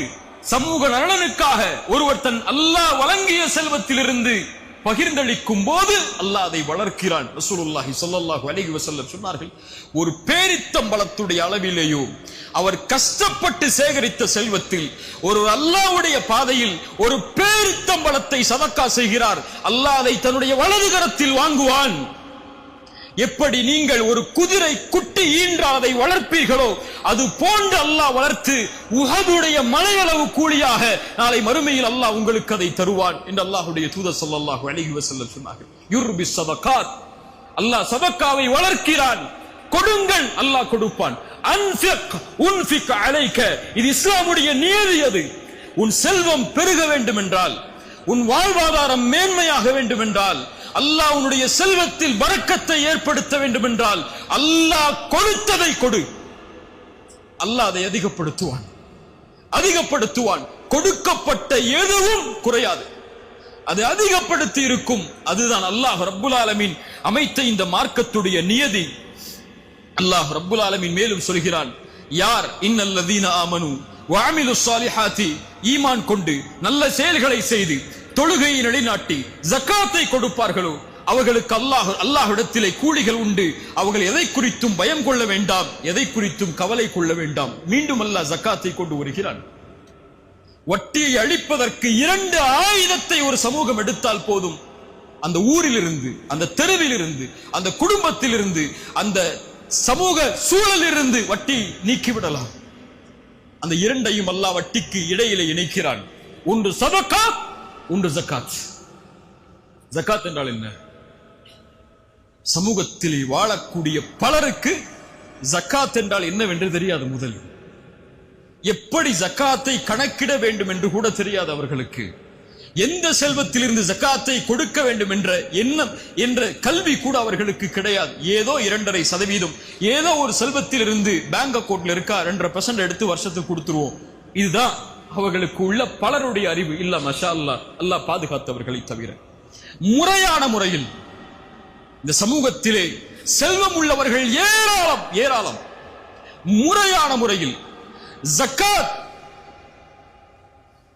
சமூக நலனுக்காக ஒருவர் தன் அல்லாஹ் வழங்கிய செல்வத்திலிருந்து பகிர்ந்தளிக்கும் போது அல்லாஹ் அதை வளர்க்கிறான். ரசூலுல்லாஹி ஸல்லல்லாஹு அலைஹி வஸல்லம் சொன்னார்கள், ஒரு பேரித்தம்பளத்துடைய அளவிலேயோ அவர் கஷ்டப்பட்டு சேகரித்த செல்வத்தில் ஒரு அல்லாஹ்வுடைய பாதையில் ஒரு பேரித்தம்பளத்தை சதக்கா செய்கிறார், அல்லாஹ் அதை தன்னுடைய வலது கரத்தில் வாங்குவான். எப்படி நீங்கள் ஒரு குதிரை குட்டி ஈன்றால் அதை வளர்ப்பீர்களோ அது போன்று அல்லாஹ் வளர்த்து உஹதுடைய மலையளவு கூலியாக நாளை மறுமையில் அல்லாஹ் உங்களுக்கு அதை தருவான் என்று அல்லாஹ்வுடைய தூதர் ஸல்லல்லாஹு அலைஹி வஸல்லம் சொன்னார்கள். யுர்பி ஸதகாத், அல்லாஹ் சதக்காவை வளர்க்கிறான். கொடுங்கள், அல்லாஹ் கொடுப்பான். அன்ஃபிக் உன்ஃபிக் அலைக, இது இஸ்லாமுடைய நியதி. அது உன் செல்வம் பெருக வேண்டும் என்றால், உன் வாழ்வாதாரம் மேன்மையாக வேண்டும் என்றால், அல்லாஹ் உன்னுடைய செல்வத்தில் பரக்கத்தை ஏற்படுத்த வேண்டும் என்றால் அல்லாஹ் கொடுத்ததை கொடு, அல்லாஹ் அதை அதிகப்படுத்துவான். கொடுக்கப்பட்ட எதுவும் குறையாது, அது அதிகப்படுத்தி இருக்கும். அதுதான் அல்லாஹ் ரப்புல் ஆலமீன் அமைத்த இந்த மார்க்கத்துடைய நியதி. அல்லாஹ் ரப்புல் ஆலமீன் மேலும் சொல்கிறான், யார் இன்னல்லதீன ஆமனு வஅமிலுஸ் ஸாலிஹாத்தி, ஈமான் கொண்டு நல்ல செயல்களை செய்து தொழுகையை நிலைநாட்டி ஜக்காத்தை கொடுப்பார்களோ அவர்களுக்கு அல்லாஹ்விடத்திலே கூலிகள் உண்டு. அவர்கள் எதை குறித்தும் பயம் கொள்ள வேண்டாம், எதை குறித்தும் கவலை கொள்ள வேண்டாம். மீண்டும் அல்லாஹ் ஜக்காத்தை கொண்டு வருகிறான். வட்டியை அழிப்பதற்கு 2 ஆயுதத்தை ஒரு சமூகம் எடுத்தால் போதும், அந்த ஊரிலிருந்து, அந்த தெருவிலிருந்து, அந்த குடும்பத்திலிருந்து, அந்த சமூக சூழலிலிருந்து வட்டி நீக்கிவிடலாம். அந்த 2ஐயும் அல்லாஹ் வட்டிக்கு இடையிலே இணைக்கிறான். ஒன்று சதகா, ஒன்று ஜகாத். ஜகாத் என்றால் என்ன? சமூகத்தில் வாழக்கூடிய பலருக்கு ஜகாத் என்றால் என்னவென்று தெரியாது. முதலில் எப்படி ஜகாத்தை கணக்கிட வேண்டும் என்று கூட தெரியாது அவர்களுக்கு. எந்த செல்வத்திலிருந்து ஜகாத்தை கொடுக்க வேண்டும் என்ற எண்ணம் என்ற கல்வி கூட அவர்களுக்கு கிடையாது. ஏதோ 2.5%, ஏதோ ஒரு செல்வத்திலிருந்து பேங்க் அக்கவுண்ட்ல இருக்கா 2% எடுத்து வருஷத்துக்கு கொடுத்துருவோம். இதுதான் அவர்களுக்கு உள்ள பலருடைய அறிவு. இல்ல மஷா அல்லாஹ், அல்லாஹ் பாதுகாத்தவர்களை தவிர முறையான முறையில் இந்த சமூகத்திலே செல்வம் உள்ளவர்கள் ஏராளம். முறையான முறையில் ஜகாத்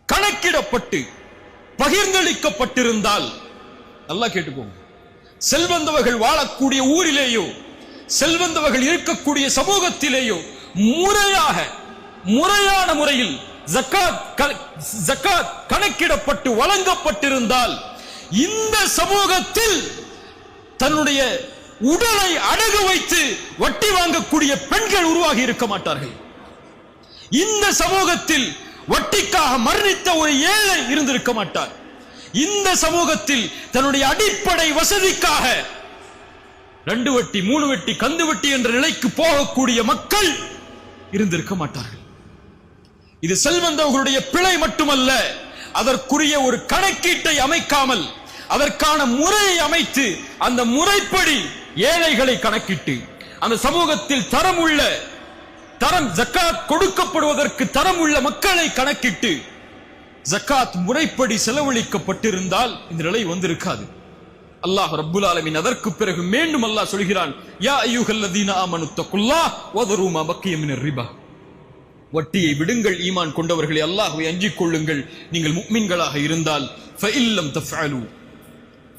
கணக்கிடப்பட்டு பகிர்ந்தளிக்கப்பட்டிருந்தால், நல்லா கேட்டுக்கோங்க, செல்வந்தவர்கள் வாழக்கூடிய ஊரிலேயோ செல்வந்தவர்கள் இருக்கக்கூடிய சமூகத்திலேயோ முறையான முறையில் ஜகாத் கணக்கிடப்பட்டு வழங்கப்பட்டிருந்தால் இந்த சமூகத்தில் தன்னுடைய உடலை அடகு வைத்து வட்டி வாங்கக்கூடிய பெண்கள் உருவாகி இருக்க மாட்டார்கள். இந்த சமூகத்தில் வட்டிக்காக மரணித்த ஒரு ஏழை இருந்திருக்க மாட்டார். இந்த சமூகத்தில் தன்னுடைய அடிப்படை வசதிக்காக 2 வட்டி 3 வட்டி கந்து வட்டி என்ற நிலைக்கு போகக்கூடிய மக்கள் இருந்திருக்க மாட்டார்கள். இது செல்வந்தவர்களுடைய பிழை மட்டுமல்ல, அதற்குரிய ஒரு கணக்கீட்டை அமைக்காமல் அதற்கான முறையை அமைத்து அந்த முறைப்படி ஏழைகளை கணக்கிட்டு அந்த சமூகத்தில் தரம் ஜக்காத் கொடுக்கப்படுவதற்கு தரம் உள்ள மக்களை கணக்கிட்டு ஜக்காத் முறைப்படி செலவழிக்கப்பட்டிருந்தால் இந்த நிலை வந்திருக்காது. அல்லாஹ் ரப்புல் ஆலமீன் அதற்கு பிறகு மீண்டும் அல்லாஹ் சொல்கிறான், யா அய்யுஹல்லதீன ஆமனு தக்குல்லாஹ் வதரு மா பக்கிய மினர் ரிபா. வட்டியை விடுங்கள் ஈமான் கொண்டவர்களே, அல்லாஹ்வை அஞ்சிக் கொள்ளுங்கள் நீங்கள் முஃமின்களாக இருந்தால்.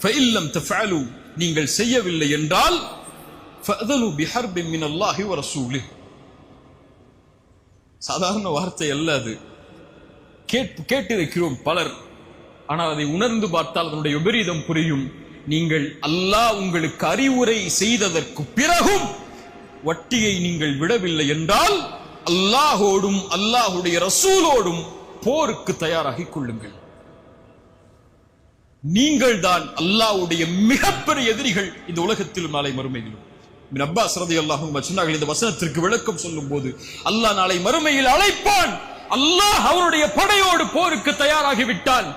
ஃபஇல்லம் தஃஅலு நீங்கள் செய்யவில்லை என்றால் ஃபஅதலு பிஹர்பின் மினல்லாஹி வ ரசூலிஹி. சாதாரண வார்த்தை அல்ல அது. கேட்டிருக்கிறோம் பலர், ஆனால் அதை உணர்ந்து பார்த்தால் அதனுடைய விபரீதம் புரியும். நீங்கள் அல்லாஹ் உங்களுக்கு அறிவுரை செய்ததற்கு பிறகும் வட்டியை நீங்கள் விடவில்லை என்றால் அல்லாஹோடும் அல்லாஹுடைய ரசூலோடும் போருக்கு தயாராகிக் கொள்ளுங்கள். நீங்கள் தான் அல்லாஹ்வுடைய மிகப்பெரிய எதிரிகள் இந்த உலகத்தில் நாளை மறுமையிலும். இப்னு அப்பாஸ் ரலியல்லாஹு அன்ஹு சொன்னார்கள், இந்த வசனத்திற்கு விளக்கம் சொல்லும் போது, அல்லாஹ் நாளை மறுமையில் அழைப்பான். அல்லாஹ் அவருடைய படையோடு போருக்கு தயாராகி விட்டான்.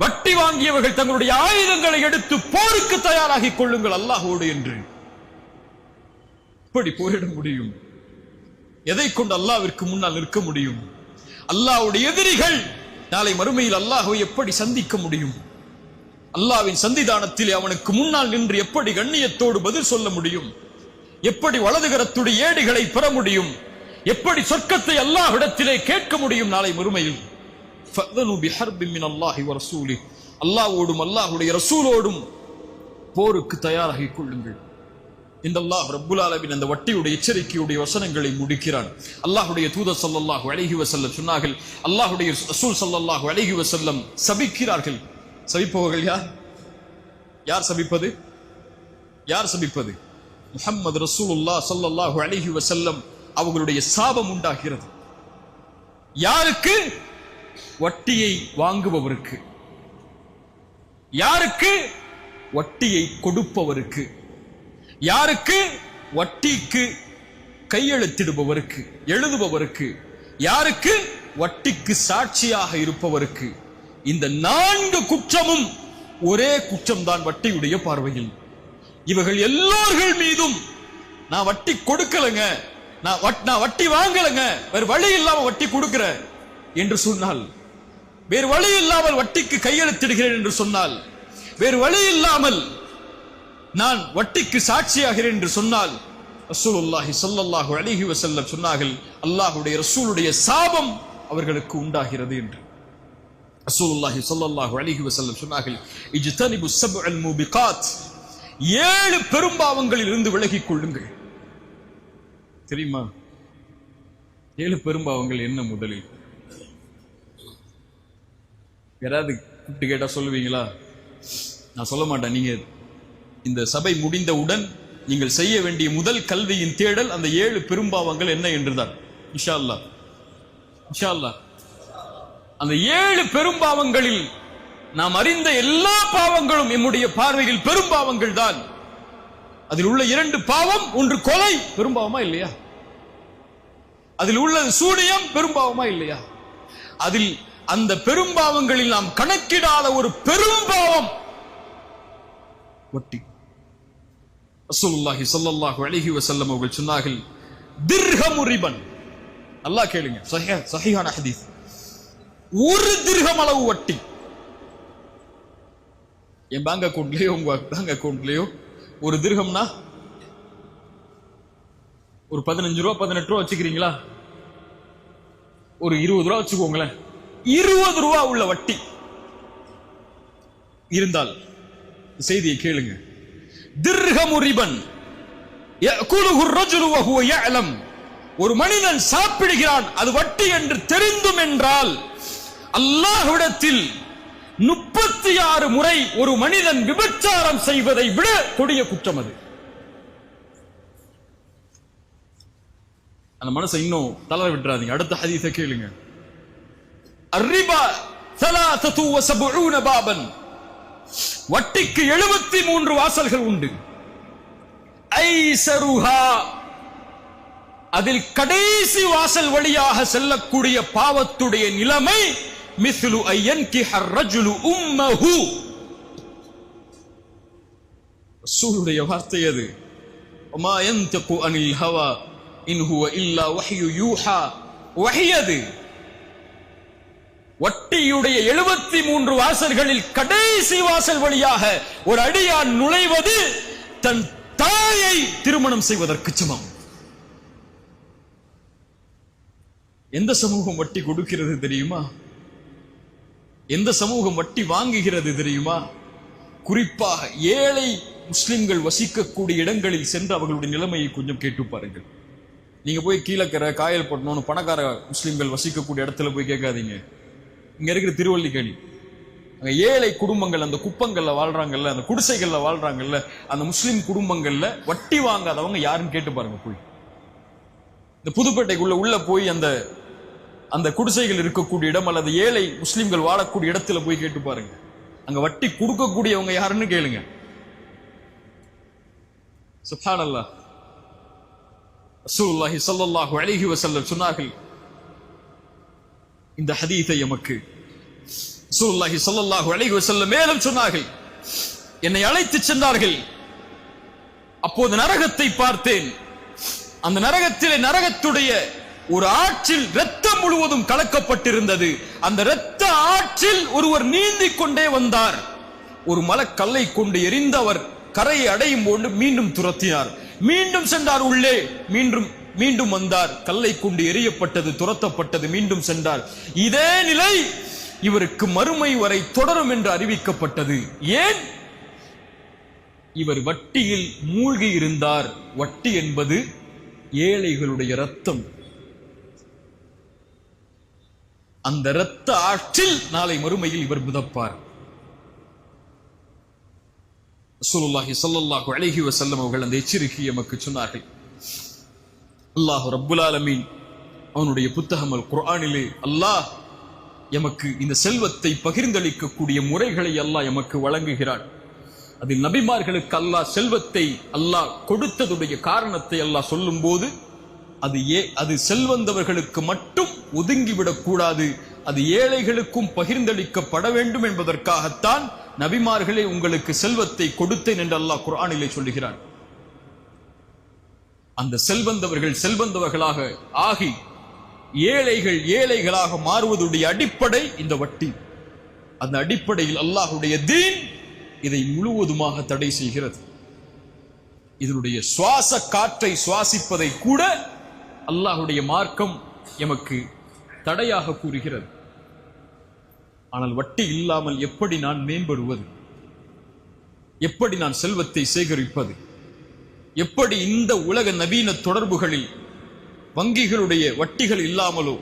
வட்டி வாங்கியவர்கள் தங்களுடைய ஆயுதங்களை எடுத்து போருக்கு தயாராகிக் கொள்ளுங்கள் அல்லாஹோடு என்று. இப்படி போரிட முடியும்? எதை கொண்டு அல்லாஹ்விற்கு முன்னால் நிற்க முடியும்? அல்லாஹ்வுடைய எதிரிகள் நாளை மறுமையில் அல்லாஹ்வை எப்படி சந்திக்க முடியும்? அல்லாஹ்வின் சந்திதானத்தில் அவனுக்கு முன்னால் நின்று எப்படி கண்ணியத்தோடு பதில் சொல்ல முடியும்? எப்படி வலதுகரத்துடைய ஏடுகளை பெற முடியும்? எப்படி சொர்க்கத்தை அல்லாஹ்விடத்திலே கேட்க முடியும் நாளை மறுமையில்? ஃபஅதனு பிஹர்பின் மினல்லாஹி வ ரசூலிஹி. அல்லாஹ்வோடும் அல்லாஹ்வுடைய ரசூலோடும் போருக்கு தயாராகிக் கொள்ளுங்கள். இந்த அல்லாஹ் ரப்புல் ஆலமீன் அந்த வட்டியுடைய எச்சரிக்கையுடைய வசனங்களை முடிக்கிறான். அல்லாஹ்வுடைய தூதர் ஸல்லல்லாஹு அலைஹி வஸல்லம் சொன்னார்கள், அல்லாஹ்வுடைய ரசூல் ஸல்லல்லாஹு அலைஹி வஸல்லம் சபிக்கிறார்கள். சபிப்பவர்கள் யார்? யார் சபிப்பது? யார் சபிப்பது? முஹம்மது ரசூலுல்லாஹ் ஸல்லல்லாஹு அலைஹி வஸல்லம் அவர்களுடைய சாபம் உண்டாகிறது. யாருக்கு? வட்டியை வாங்குபவருக்கு. யாருக்கு? வட்டியை கொடுப்பவருக்கு. யாருக்கு? வட்டிக்கு கையெழுத்திடுபவருக்கு, எழுதுபவருக்கு. யாருக்கு? வட்டிக்கு சாட்சியாக இருப்பவருக்கு. இந்த 4 குற்றமும் ஒரே குற்றம்தான் வட்டியுடைய பார்வையில். இவர்கள் எல்லோர்கள் மீதும் நான் வட்டி கொடுக்கலங்க, நான் வட்டி வாங்கலங்க, வேறு வழி இல்லாம வட்டி கொடுக்கிறேன் என்று சொன்னால், வேறு வழி இல்லாமல் வட்டிக்கு கையெழுத்திடுகிறேன் என்று சொன்னால், வேறு வழி இல்லாமல் நான் வட்டிக்கு சாட்சியாகிறேன் என்று சொன்னால், ரசூலுல்லாஹி ஸல்லல்லாஹு அலைஹி வஸல்லம் சொன்னார்கள், அல்லாஹ்வுடைய ரசூலுடைய சாபம் அவர்களுக்கு உண்டாகிறது என்று. ரசூலுல்லாஹி ஸல்லல்லாஹு அலைஹி வஸல்லம் சொன்னார்கள், இஜ்தனிபு ஸப்அல் மூபிகாத், 7 பெரும்பாவங்களில் இருந்து விலகிக் கொள்ளுங்கள். தெரியுமா 7 பெரும்பாவங்கள் என்ன? முதலில் யாராவது கூப்பிட்டு கேட்டா சொல்லுவீங்களா? நான் சொல்ல மாட்டேன். நீங்க இந்த சபை முடிந்தவுடன் நீங்கள் செய்ய வேண்டிய முதல் கல்வியின் தேடல் அந்த 7 பெரும்பாவங்கள் என்ன என்றுதான். இன்ஷா அல்லாஹ், இன்ஷா அல்லாஹ். அந்த 7 பெரும்பாவங்களில் நாம் அறிந்த எல்லா பாவங்களும் நம்முடைய பார்வையில் பெரும்பாவங்கள் தான். அதில் உள்ள 2 பாவம், ஒன்று கொலை, பெரும்பாவமா இல்லையா? அதில் உள்ள சூனியம் பெரும்பாவமா இல்லையா? அதில் அந்த பெரும்பாவங்களில் நாம் கணக்கிடாத ஒரு பெரும்பாவம் வட்டி. ரசூலுல்லாஹி ஸல்லல்லாஹு அலைஹி வஸல்லம் அவர்கள் சொன்னார்கள், திர்ஹமு ரிபன். அல்லாஹ் கேளுங்க, சஹீஹான ஹதீஸ். 1 திர்ஹம் அளவு வட்டி. என் பேங்க் அக்கவுண்ட்லயோ உங்க பேங்க் அக்கவுண்ட்லயோ 1 திர்ஹம்னா ஒரு 15 ரூபா 18 ரூபா வச்சுக்கிறீங்களா? ஒரு 20 ரூபா வச்சுக்கோங்களேன். 20 ரூபா உள்ள வட்டி இருந்தால் செய்தியை கேளுங்க. திர்ஹமு ரிபன் யஅகுலுஹு الرجل وهو يعلم ஒரு மனிதன் சாப்பிடுகிறான், அது வட்டி என்று தெரிந்தும் என்றால் அல்லாஹ்விடத்தில் 36 முறை ஒரு மனிதன் விபச்சாரம் செய்வதை விட கொடிய குற்றம் அது. அந்த மனசை இன்னும் தளர விட்டுறாதீங்க. அடுத்த ஹதீஸை கேளுங்க. அர்ரிபா 73 பாபன், வட்டிக்கு 73 வாசல்கள் உண்டு. ஐஸருஹா, அதில் கடைசி வாசல் வழியாக செல்லக்கூடிய பாவத்துடைய நிலைமை மிஸ்லு ஐயன்கிஹ ரஜுலு உம்மஹு. ரசூலுடைய வார்த்தை அது. வமா யன்தகு அனில் ஹவா இன் ஹுவ இல்லா வஹ்யு யூஹா. வஹ்யது. வட்டியுடைய 73 வாசல்களில் கடைசி வாசல் வழியாக ஒரு அடியான் நுழைவது தன் தாயை திருமணம் செய்வதற்கு சமம். எந்த சமூகம் வட்டி கொடுக்கிறது தெரியுமா? எந்த சமூகம் வட்டி வாங்குகிறது தெரியுமா? குறிப்பாக ஏழை முஸ்லிம்கள் வசிக்கக்கூடிய இடங்களில் சென்று அவர்களுடைய நிலைமையை கொஞ்சம் கேட்டு பாருங்கள். நீங்க போய் கீழக்கரை காயல் பட்டணும்னு பணக்கார முஸ்லிம்கள் வசிக்கக்கூடிய இடத்துல போய் கேட்காதீங்க. இங்க இருக்கிற திருவல்லிக்கேணி, அங்க ஏழை குடும்பங்கள் அந்த குப்பங்கள்ல வாழ்றாங்கல்ல, அந்த குடிசைகள்ல வாழ்றாங்கல்ல, அந்த முஸ்லிம் குடும்பங்கள்ல வட்டி வாங்காதவங்க யாருன்னு கேட்டு பாருங்க. போய் இந்த புதுப்பேட்டைக்குள்ள உள்ள போய் அந்த குடிசைகள் இருக்கக்கூடிய இடம் அல்லது ஏழை முஸ்லிம்கள் வாழக்கூடிய இடத்துல போய் கேட்டு பாருங்க. அங்க வட்டி கொடுக்கக்கூடியவங்க யாருன்னு கேளுங்க. சுப்ஹானல்லாஹ். ரசூலுல்லாஹி ஸல்லல்லாஹு அலைஹி வஸல்லம் சொன்னார்கள் இந்த ஹதீஸை எமக்கு. ரசூலுல்லாஹி ஸல்லல்லாஹு அலைஹி வஸல்லம் மேலும் சொன்னார்கள், என்னை அழைத்து சென்றார்கள், அப்போது நரகத்தை பார்த்தேன். அந்த நரகத்திலே நரகத்துடைய ஒரு ஆற்றில் இரத்தம் முழுவதும் கலக்கப்பட்டிருந்தது. அந்த இரத்த ஆற்றில் ஒருவர் நீந்திக் கொண்டே வந்தார். ஒரு மலக்கல்லை கொண்டு எரிந்து அவர் கரையை அடையும் போது மீண்டும் துரத்தினார். மீண்டும் சென்றார் உள்ளே, மீண்டும் வந்தார். கல்லை கொண்டு எரியப்பட்டது, துரத்தப்பட்டது, மீண்டும் சென்றார். இதே நிலை இவருக்கு மறுமை வரை தொடரும் என்று அறிவிக்கப்பட்டது. ஏன்? இவர் வட்டியில் மூழ்கி இருந்தார். வட்டி என்பது ஏழைகளுடைய ரத்தம். அந்த இரத்த ஆற்றில் நாளை மறுமையில் இவர் மிதப்பார். ரசூலுல்லாஹி ஸல்லல்லாஹு அலைஹி வஸல்லம் அவர்கள் அந்த எச்சரிக்கையை நமக்கு சொன்னார்கள். அல்லாஹ் ரப்புல் ஆலமீன் அவனுடைய புத்தகம் அல் குர்ஆனிலே அல்லாஹ் எமக்கு இந்த செல்வத்தை பகிர்ந்தளிக்கக்கூடிய முறைகளை அல்லாஹ் எமக்கு வழங்குகிறான். அதில் நபிமார்களுக்கு அல்லாஹ் செல்வத்தை அல்லாஹ் கொடுத்ததுடைய காரணத்தை அல்லாஹ் சொல்லும் போது அது செல்வந்தவர்களுக்கு மட்டும் ஒதுங்கிவிடக் கூடாது, அது ஏழைகளுக்கும் பகிர்ந்தளிக்கப்பட வேண்டும் என்பதற்காகத்தான் நபிமார்களே உங்களுக்கு செல்வத்தை கொடுத்தேன் என்று அல்லாஹ் குர்ஆனிலே சொல்லுகிறான். அந்த செல்வந்தவர்கள் செல்வந்தவர்களாக ஆகி ஏழைகள் ஏழைகளாக மாறுவதுடைய அடிப்படை இந்த வட்டி. அந்த அடிப்படையில் அல்லாஹ்வுடைய தீன் இதை முழுவதுமாக தடை செய்கிறது. இதனுடைய சுவாச காற்றை சுவாசிப்பதை கூட அல்லாஹ்வுடைய மார்க்கம் எமக்கு தடையாக கூறுகிறது. ஆனால் வட்டி இல்லாமல் எப்படி நான் மேம்படுவது? எப்படி நான் செல்வத்தை சேகரிப்பது? எப்படி இந்த உலக நவீன தொடர்புகளில் வங்கிகளுடைய வட்டிகள் இல்லாமலோ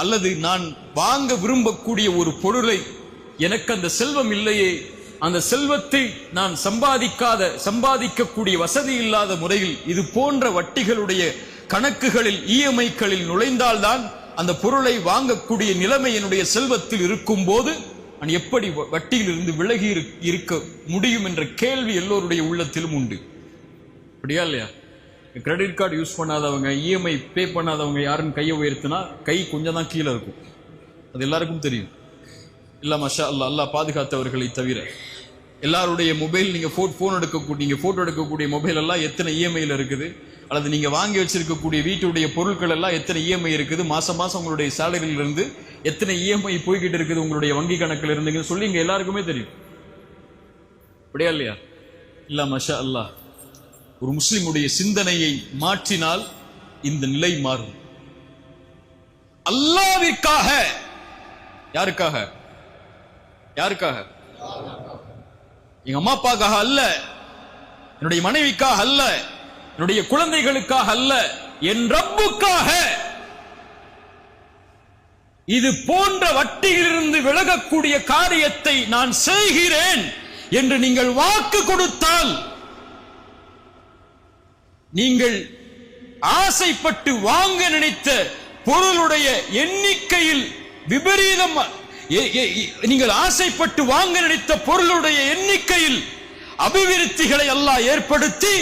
அல்லது நான் வாங்க விரும்பக்கூடிய ஒரு பொருளை எனக்கு அந்த செல்வம் இல்லையே, அந்த செல்வத்தை நான் சம்பாதிக்கக்கூடிய வசதி இல்லாத முறையில் இது போன்ற வட்டிகளுடைய கணக்குகளில் இஎம்ஐக்களில் நுழைந்தால்தான் அந்த பொருளை வாங்கக்கூடிய நிலைமை என்னுடைய செல்வத்தில் இருக்கும் போது நான் எப்படி வட்டியில் இருந்து விலகி இருக்க முடியும் என்ற கேள்வி எல்லோருடைய உள்ளத்திலும் உண்டு. அப்படியா இல்லையா? கிரெடிட் கார்டு யூஸ் பண்ணாதவங்க, இஎம்ஐ பே பண்ணாதவங்க யாருன்னு கையை உயர்த்தினா கை கொஞ்சம் தான் கீழே இருக்கும். அது எல்லாருக்கும் தெரியும். இல்ல மஷா அல்லாஹ், அல்லாஹ் பாதுகாத்தவர்களை தவிர எல்லாருடைய மொபைல் நீங்க போட்டோ எடுக்கக்கூடிய மொபைல் எல்லாம் எத்தனை இஎம்ஐல இருக்குது, அல்லது நீங்க வாங்கி வச்சிருக்கக்கூடிய வீட்டுடைய பொருட்கள் எல்லாம் எத்தனை இஎம்ஐ இருக்குது, மாசம் மாசம் உங்களுடைய சேலரியில இருந்து எத்தனை இஎம்ஐ போய்கிட்டு இருக்குது உங்களுடைய வங்கி கணக்கில் இருந்துங்க சொல்லி இங்க எல்லாருக்குமே தெரியும். அப்படியா இல்லையா? இல்ல மஷா அல்லாஹ், ஒரு முஸ்லிமுடைய சிந்தனையை மாற்றினால் இந்த நிலை மாறும். அல்லாஹ்விற்காக. யாருக்காக? யாருக்காக? எங்க அம்மா அப்பாக்காக அல்ல, என்னுடைய மனைவிக்காக அல்ல, என்னுடைய குழந்தைகளுக்காக அல்ல, என் ரப்புக்காக இது போன்ற வட்டியிலிருந்து விலகக்கூடிய காரியத்தை நான் செய்கிறேன் என்று நீங்கள் வாக்கு கொடுத்தால், நீங்கள் ஆசைப்பட்டு வாங்க நினைத்த பொருளுடைய எண்ணிக்கையில் விபரீதம், நீங்கள் ஆசைப்பட்டு வாங்க நினைத்த பொருளுடைய எண்ணிக்கையில் அபிவிருத்திகளை அல்லாஹ் ஏற்படுத்தி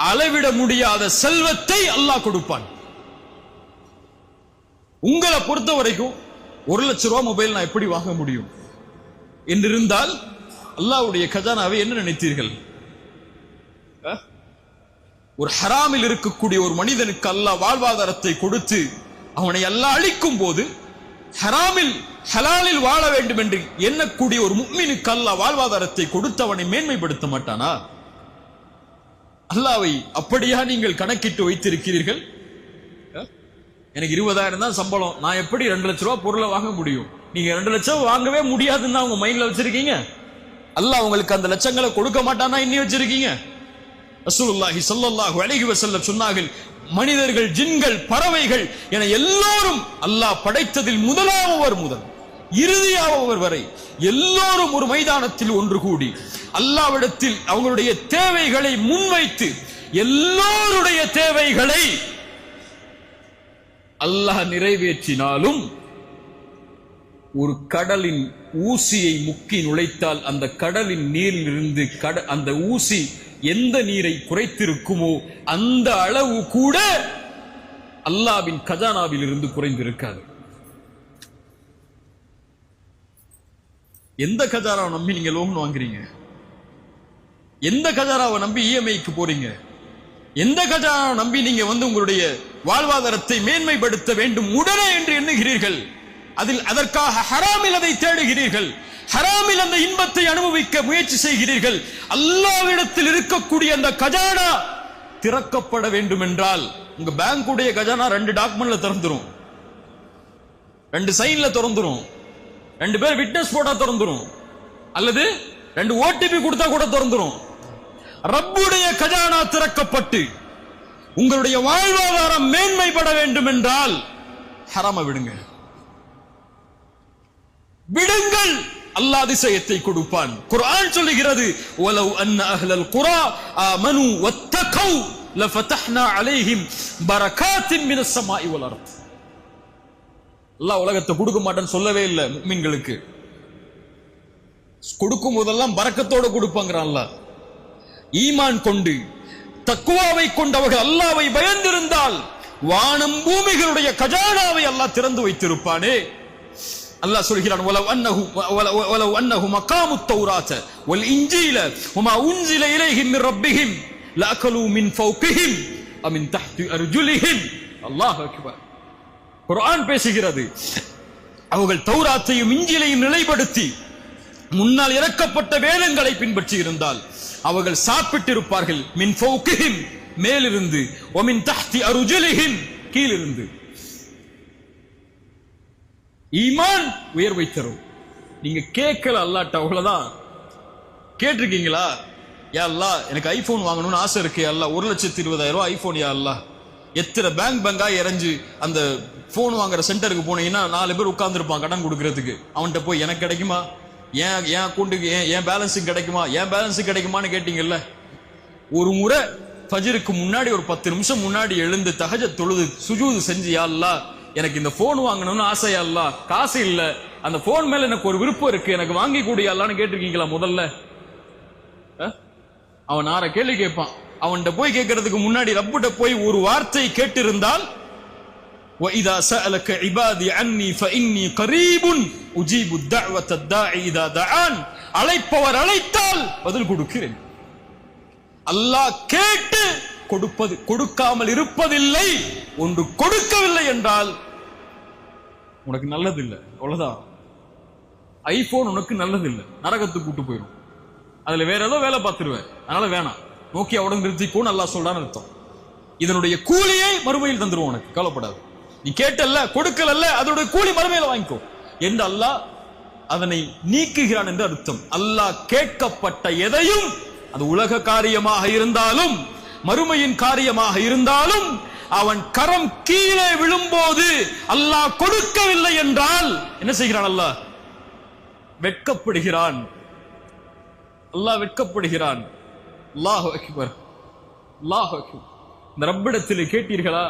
அளவிட முடியாத செல்வத்தை அல்லாஹ் கொடுப்பான். உங்களை பொறுத்த வரைக்கும் 1 லட்சம் ரூபாய் மொபைல் நான் எப்படி வாங்க முடியும் என்றிருந்தால் அல்லாஹ்வுடைய கஜானாவை என்ன நினைத்தீர்கள்? ஒரு ஹராமில் இருக்கக்கூடிய ஒரு மனிதனுக்கு அல்லாஹ் வாழ்வாதாரத்தை கொடுத்து அவனை அல்லாஹ் அழிக்கும் போது, ஹராமில் ஹலாலில் வாழ வேண்டும் என்று எண்ணக்கூடிய ஒரு முஃமினுக்கு அல்லாஹ் வாழ்வாதாரத்தை கொடுத்து அவனை மேன்மைப்படுத்த மாட்டானா? அல்லாஹ்வை அப்படியா நீங்கள் கணக்கிட்டு வைத்திருக்கிறீர்கள்? எனக்கு 20,000 தான் சம்பளம், நான் எப்படி 2 லட்சம் ரூபாய் பொருளை வாங்க முடியும்? நீங்க 2 லட்சம் வாங்கவே முடியாதுன்னு உங்க மைண்ட்ல வச்சிருக்கீங்க. அல்லாஹ் உங்களுக்கு அந்த லட்சங்களை கொடுக்க மாட்டானா இன்னி வச்சிருக்கீங்க? ரசூலுல்லாஹி ஸல்லல்லாஹு அலைஹி வஸல்லம் சொன்னார்கள், மனிதர்கள், ஜின்கள், பறவைகள் என எல்லோரும் அல்லாஹ் படைத்ததில் முதலாமவர் முதல் இறுதியானவர் வரை எல்லோரும் ஒரு மைதானத்தில் ஒன்று கூடி அல்லாஹ்விடத்தில் அவங்களுடைய தேவைகளை முன்வைத்து எல்லோருடைய தேவைகளை அல்லாஹ் நிறைவேற்றினாலும், ஒரு கடலின் ஊசியை முக்கி நுழைத்தால் அந்த கடலின் நீரிலிருந்து அந்த ஊசி எந்த நீரை குறைத்திருக்குமோ அந்த அளவு கூட அல்லாஹ்வின் கஜானாவில் இருந்து குறைந்திருக்காது. எந்த கஜானாவை நம்பி நீங்க லோன் வாங்குறீங்க? எந்த கஜானாவை நம்பி இஎம்ஐக்கு போறீங்க? எந்த கஜானாவை நம்பி நீங்க உங்களுடைய வாழ்வாதாரத்தை மேன்மைப்படுத்த வேண்டும் உடனே என்று எண்ணுகிறீர்கள்? அதற்காக ஹராமில் அதை தேடுகிறீர்கள், ஹராமில் அந்த இன்பத்தை அனுபவிக்க முயற்சி செய்கிறீர்கள். அல்லாஹ்விடத்தில் இருக்கக்கூடிய அந்த கஜானா திறக்கப்பட வேண்டும் என்றால், உங்க பேங்குடைய கஜானா 2 டாக்குமெண்ட்ல திறந்துரும், 2 சைன்ல திறந்துரும், 2 பேர் விட்னஸ் போட்டா திறந்துரும், அல்லது 2 ஓடிபி கொடுத்தா கூட திறந்துரும். ரப்புடைய கஜானா திறக்கப்பட்டு உங்களுடைய வாழ்வாதாரம் மேன்மைப்பட வேண்டும் என்றால் ஹராம விடுங்கள். அல்லாஹ் அதிசயத்தை கொடுப்பான். குர்ஆன் சொல்லுகிறது, வலவ் அன்ன அஹ்லல் குரா ஆமனு வத்தகௌ லஃபதஹ்னா அலைஹிம் பரகாத்தின் மினஸ் ஸமாஇ வல் அர்த். அல்லாஹ் உலகத்தை கொடுக்க மாட்டேன்னு சொல்லவே இல்லை. முஃமின்களுக்கு கொடுக்கும் போதெல்லாம் பரக்கத்தோடு கொடுப்பாங்கறான் அல்லாஹ். ஈமான் கொண்டு தக்வாவை கொண்டவர்கள் அல்லாஹ்வை பயந்திருந்தால் வானம் பூமிகளுடைய கஜானாவை அல்லாஹ் திறந்து வைத்திருப்பானே. அல்லாஹ் சொல்கிறான், வலவ் அன்னஹு மகாமுத் தௌராத் வல் இன்ஜீல வமா உன்ஸில இலைஹிம் மின் ரப்பிஹிம் லஅகலு மின் ஃபௌகிஹிம் வ மின் தஹ்தி அர்ஜுலிஹிம். அல்லாஹ் அக்பர். குர்ஆன் பேசுகிறது, அவர்கள் தௌராத்தையும் இன்ஜீலையும் நிலைப்படுத்தி முன்னால் இறக்கப்பட்ட வேதங்களை பின்பற்றி இருந்தால் அவர்கள் சாப்பிட்டிருப்பார்கள். மின் ஃபௌகிஹிம் மேலிருந்து, வ மின் தஹ்தி அர்ஜுலிஹிம் கீழிருந்து. ஈமான் உயர்வை தரும். நீங்க கேட்கல அல்லாஹ்ட்ட, அவ்வளவுதான். கேட்டிருக்கீங்களா? யா அல்லாஹ் எனக்கு ஐபோன் வாங்கணும்னு ஆசை இருக்கு யா அல்லாஹ், 1,20,000 ரூபாய் ஐபோன் யா அல்லாஹ். எத்தனை பேங்கா இறஞ்சு அந்த போன் வாங்குற சென்டருக்கு போனீங்கன்னா 4 பேர் உட்கார்ந்துருப்பான் கடன் கொடுக்கறதுக்கு. அவன்கிட்ட போய் எனக்கு கிடைக்குமா, என் அக்கௌண்ட்டுக்கு என் பேலன்ஸுக்கு கிடைக்குமா, என் பேலன்ஸுக்கு கிடைக்குமான்னு கேட்டீங்கல்ல. ஒரு முறை ஃபஜ்ருக்கு முன்னாடி ஒரு 10 நிமிஷம் முன்னாடி எழுந்து தஹஜ்ஜத் தொழுது சுஜூது செஞ்சு, யா அல்லாஹ் எனக்கு இந்த போன் வாங்கணும்னு ஆசை யா அல்லாஹ், காசு இல்ல, அந்த போன் மேல எனக்கு ஒரு விருப்பம் இருக்கு, எனக்கு வாங்கி கூடிய அல்லான்னு கேட்டிருக்கீங்களா? முதல்ல அவன் 6 கேள்வி கேட்பான். அவன்கிட்ட போய் கேட்கறதுக்கு முன்னாடி ரப்பிட்ட போய் ஒரு வார்த்தை கேட்டிருந்தால், وَإِذَا سَأَلَكَ عِبَادِي عَنِّي فَإِنِّي قَرِيبٌ أُجِيبُ الدَّعْوَةَ الدَّاعِي إِذَا دَعَانِ. அழைப்பவர் அழைத்தால் பதில் கொடுக்கிறேன். அல்லாஹ் கேட்டு கொடுப்பது, கொடுக்காமல் இருப்பதில்லை. ஒன்று கொடுக்கவில்லை என்றால் உனக்கு நல்லது இல்லை, அவ்வளவுதான். ஐபோன் உனக்கு நல்லது இல்லை, நரகத்துக்கு கூட்டு போயிடும். அதுல வேற ஏதோ வேலை பார்த்துருவேன், அதனால வேணாம், நோக்கியாவோட நிறுத்திக்கோன்னு அல்லாஹ் சொல்றான்னு அர்த்தம். இதனுடைய கூலியை மறுமையில் தந்துருவோம், உனக்கு கவலைப்படாது. நீ கேட்டல்ல, கொடுக்கலல்ல, அதோட கூலி மறுமையில வாங்கிக்கோ என்று அல்லாஹ் அதனை நீக்குகிறான் என்று அர்த்தம். அல்லாஹ் கேட்கப்பட்ட எதையும், அது உலக காரியமாக இருந்தாலும் மறுமையின் காரியமாக இருந்தாலும் அவன் கரம் கீழே விழும்போது அல்லாஹ் கொடுக்கவில்லை என்றால் என்ன செய்கிறான்? அல்லாஹ் வெட்கப்படுகிறான். அல்லாஹ் வெட்கப்படுகிறான். அல்லாஹு அக்பர், அல்லாஹு அக்பர். இந்த ரப்பிடத்தில் கேட்டீர்களா,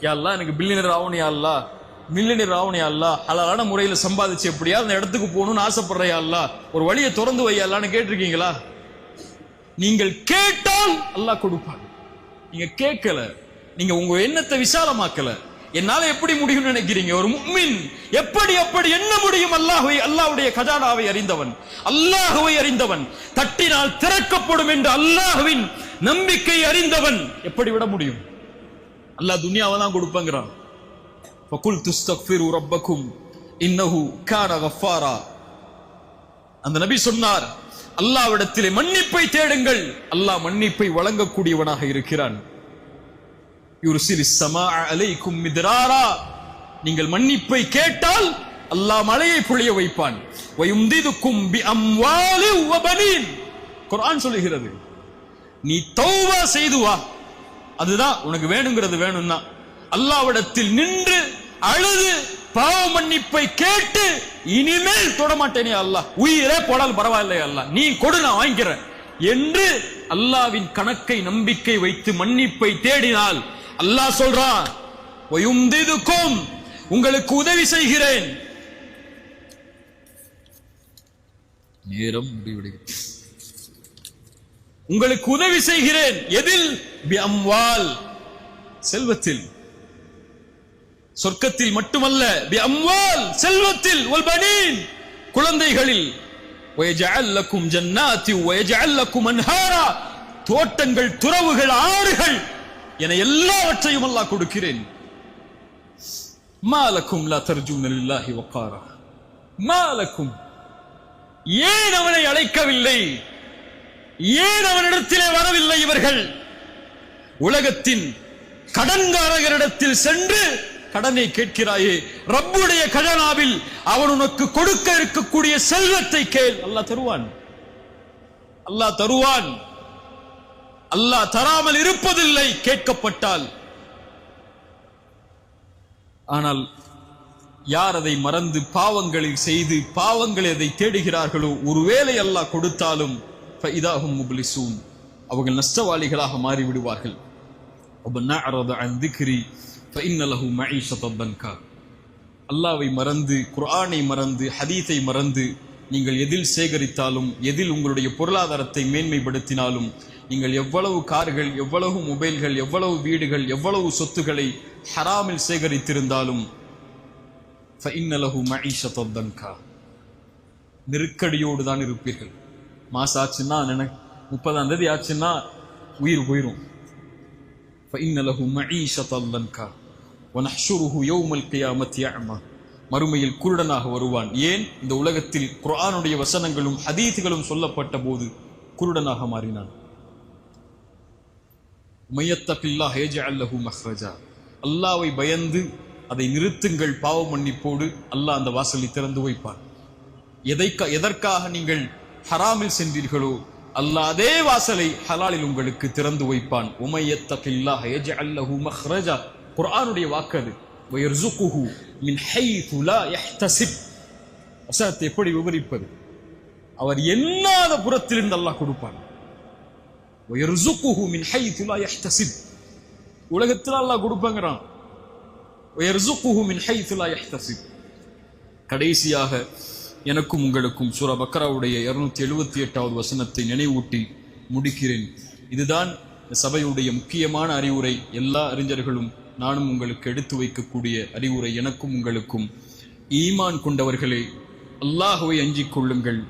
யா அல்லாஹ் எனக்கு பில்லியனர் ஆகணும், யா அல்லாஹ் மில்லியனர் ஆகணும், யா அல்லாஹ் ஹலாலான முறையில் சம்பாதிச்சு எப்படியா அந்த இடத்துக்கு போகணும்னு ஆசைப்படுற, யா அல்லாஹ் ஒரு வழியை திறந்து வை யா அல்லாஹ்னு கேட்டிருக்கீங்களா? நீங்கள் கேட்டால் அல்லாஹ் கொடுப்பான். நீங்க கேட்கல, நீங்க உங்க எண்ணத்தை விசாலமாக்கல. என்னால எப்படி முடியும் நினைக்கிறீங்க? ஒரு முஃமின் எப்படி எண்ண முடியும்? அல்லாஹ்வுடைய கஜானாவை அறிந்தவன், அல்லாஹ்வை அறிந்தவன், தட்டினால் திறக்கப்படும் என்று அல்லாஹ்வின் நம்பிக்கை அறிந்தவன் எப்படி விட முடியும்? அல்லாஹ் துனியாவை தான் கொடுப்பாங்கிறான். ஃபகுல் துஸ்தக்ஃபிரு ரப்பக்கும் இன்னஹு கான கஃபாரா. அந்த நபி சொன்னார், அல்லாஹ்விடத்திலே மன்னிப்பை தேடுங்கள், அல்லாஹ் மன்னிப்பை வழங்கக்கூடியவனாக இருக்கிறான். யுர்சிலிஸ் ஸமாஅ அலைக்கும் மித்ராரா. நீங்கள் மன்னிப்பை கேட்டால் அல்லாஹ் மழையை பொழிய வைப்பான். வயும்திதுக்கும் பிஅம்வாலி வபனீன். குர்ஆன் சொல்லுகிறது, நீ தௌபா செய்து வா, அதுதான் உனக்கு வேணுங்கிறது வேணும்னா அல்லாஹ்விடத்தில் நின்று அழுது பாவ மன்னிப்பை கேட்டு இனிமேல் தொட மாட்டேனே அல்லாஹ், உயிரே போடால் பரவாயில்லை அல்லாஹ், நீ கொடு நான் வாங்கிக்கிறேன் என்று அல்லாஹ்வின் கணக்கை நம்பிக்கை வைத்து மன்னிப்பை தேடினால் அல்லாஹ் சொல்றான், வயும்திதுக்கும் உங்களுக்கு உதவி செய்கிறேன். நேரம் முடிவடைகிறது. உங்களுக்கு உதவி செய்கிறேன். எதில்? பிஅம்வால், செல்வத்தில். சொர்க்கத்தில் மட்டுமல்ல, பிஅம்வால் செல்வத்தில், வல்பனீன் குழந்தைகளில். வயஜஅல் லக்கும் ஜன்னாத்தி வயஜஅல் லக்கும் அன்ஹாரா, தோட்டங்கள், துறவுகள், ஆறுகள் என எல்லாவற்றையும் அல்லாஹ் கொடுக்கிறேன். மாலக்கும் லா தர்ஜூன லில்லாஹி வகாரா. மாலக்கும், ஏன் அவனை அழைக்கவில்லை? ஏன் அவனிடத்திலே வரவில்லை இவர்கள்? உலகத்தின் கடன்காரரிடத்தில் சென்று கடனை கேட்கிறாயே, ரப்புடைய கஜானாவில் அவன் உனக்கு கொடுக்க இருக்கக்கூடிய செல்வத்தை கேள், அல்லாஹ் தருவான். அல்லாஹ் தருவான். அல்லாஹ் தராமல் இருப்பதில்லை கேட்கப்பட்டால். ஆனால் யார் அதை மறந்து பாவங்களில் செய்து பாவங்களை அதை தேடுகிறார்களோ, ஒருவேளை அல்லாஹ் கொடுத்தாலும் ஃபஇதாஹும் முப்லிசூன், அவர்கள் நஷ்டவாளிகளாக மாறிவிடுவார்கள். வமன் அஅரத அன் திக்ரி ஃபஇன்ன லஹு மஈஷத்தன் தன்கா. அல்லாஹ்வை மறந்து, குர்ஆனை மறந்து, ஹதீஸை மறந்து நீங்கள் எதில் சேகரித்தாலும், எதில் உங்களுடைய பொருளாதாரத்தை மேன்மைப்படுத்தினாலும், நீங்கள் எவ்வளவு கார்கள், எவ்வளவு மொபைல்கள், எவ்வளவு வீடுகள், எவ்வளவு சொத்துக்களை ஹராமில் சேகரித்திருந்தாலும் ஃபஇன்ன லஹு மஈஷத்தன் தன்கா, நெருக்கடியோடு தான் இருப்பீர்கள். மாசம் ஆச்சுன்னா 30ஆம் தேதி ஆச்சுன்னா உயிர் போயிரும். فإن له معيشة ضنكا ونحشره يوم القيامة أعمى. மறுமையில் குருடனாக வருவான். ஏன்? இந்த உலகத்தில் குர்ஆனுடைய வசனங்களும் ஹதீஸ்களும் சொல்லப்பட்ட போது குருடனாக மாறினான். மையத்தகில்லாஹ் யஜஅல் லஹு மக்ரஜா. அல்லாஹ்வை பயந்து அதை நிறுத்துங்கள், பாவ மன்னிப்போடு அல்லாஹ் அந்த வாசலை திறந்து வைப்பான். எதற்காக நீங்கள் ஹராமில் சென்றீர்களோ அல்லாஹ் அதே வாசலை ஹலாலில் உங்களுக்கு திறந்து வைப்பான். உமையத்தகில்லாஹ யஜஅல் லஹு மக்ரஜா. குர்ஆனுடைய வாக்கு அது. வயர்ஸுகுஹு மின் ஹைது லா யஹ்தஸிப். வசனத்தை எப்படி விவரிப்பது? அவர் எண்ணாத புறத்திலிருந்து அல்லாஹ் கொடுப்பான். வயர்ஸுகுஹு மின் ஹைது லா யஹ்தஸிப். உலகத்தில் அல்லாஹ் கொடுப்பாங்கறான். வயர்ஸுகுஹு மின் ஹைது லா யஹ்தஸிப். கடைசியாக எனக்கும் உங்களுக்கும் சூரா பக்ராவுடைய 278வது வசனத்தை நினைவூட்டி முடிக்கிறேன். இதுதான் சபையுடைய முக்கியமான அறிவுரை. எல்லா அறிஞர்களும் நானும் உங்களுக்கு எடுத்து வைக்கக்கூடிய அறிவுரை. எனக்கும் உங்களுக்கும், ஈமான் கொண்டவர்களே, அல்லாஹ்வை அஞ்சிக் கொள்ளுங்கள்,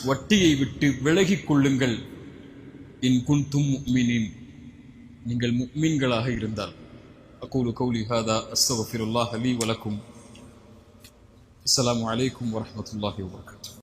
வட்டியை விட்டு விலகிக் கொள்ளுங்கள். இன் குன்தும் முஃமினீன், நீங்கள் முஃமின்களாக இருந்தால். அகூலு கௌலி ஹாதா அஸ்தக்ஃபிருல்லாஹ் லீ வ லக்கும். அஸ்ஸலாமு அலைக்கும் வரஹ்மத்துல்லாஹி வபரகாத்துஹு.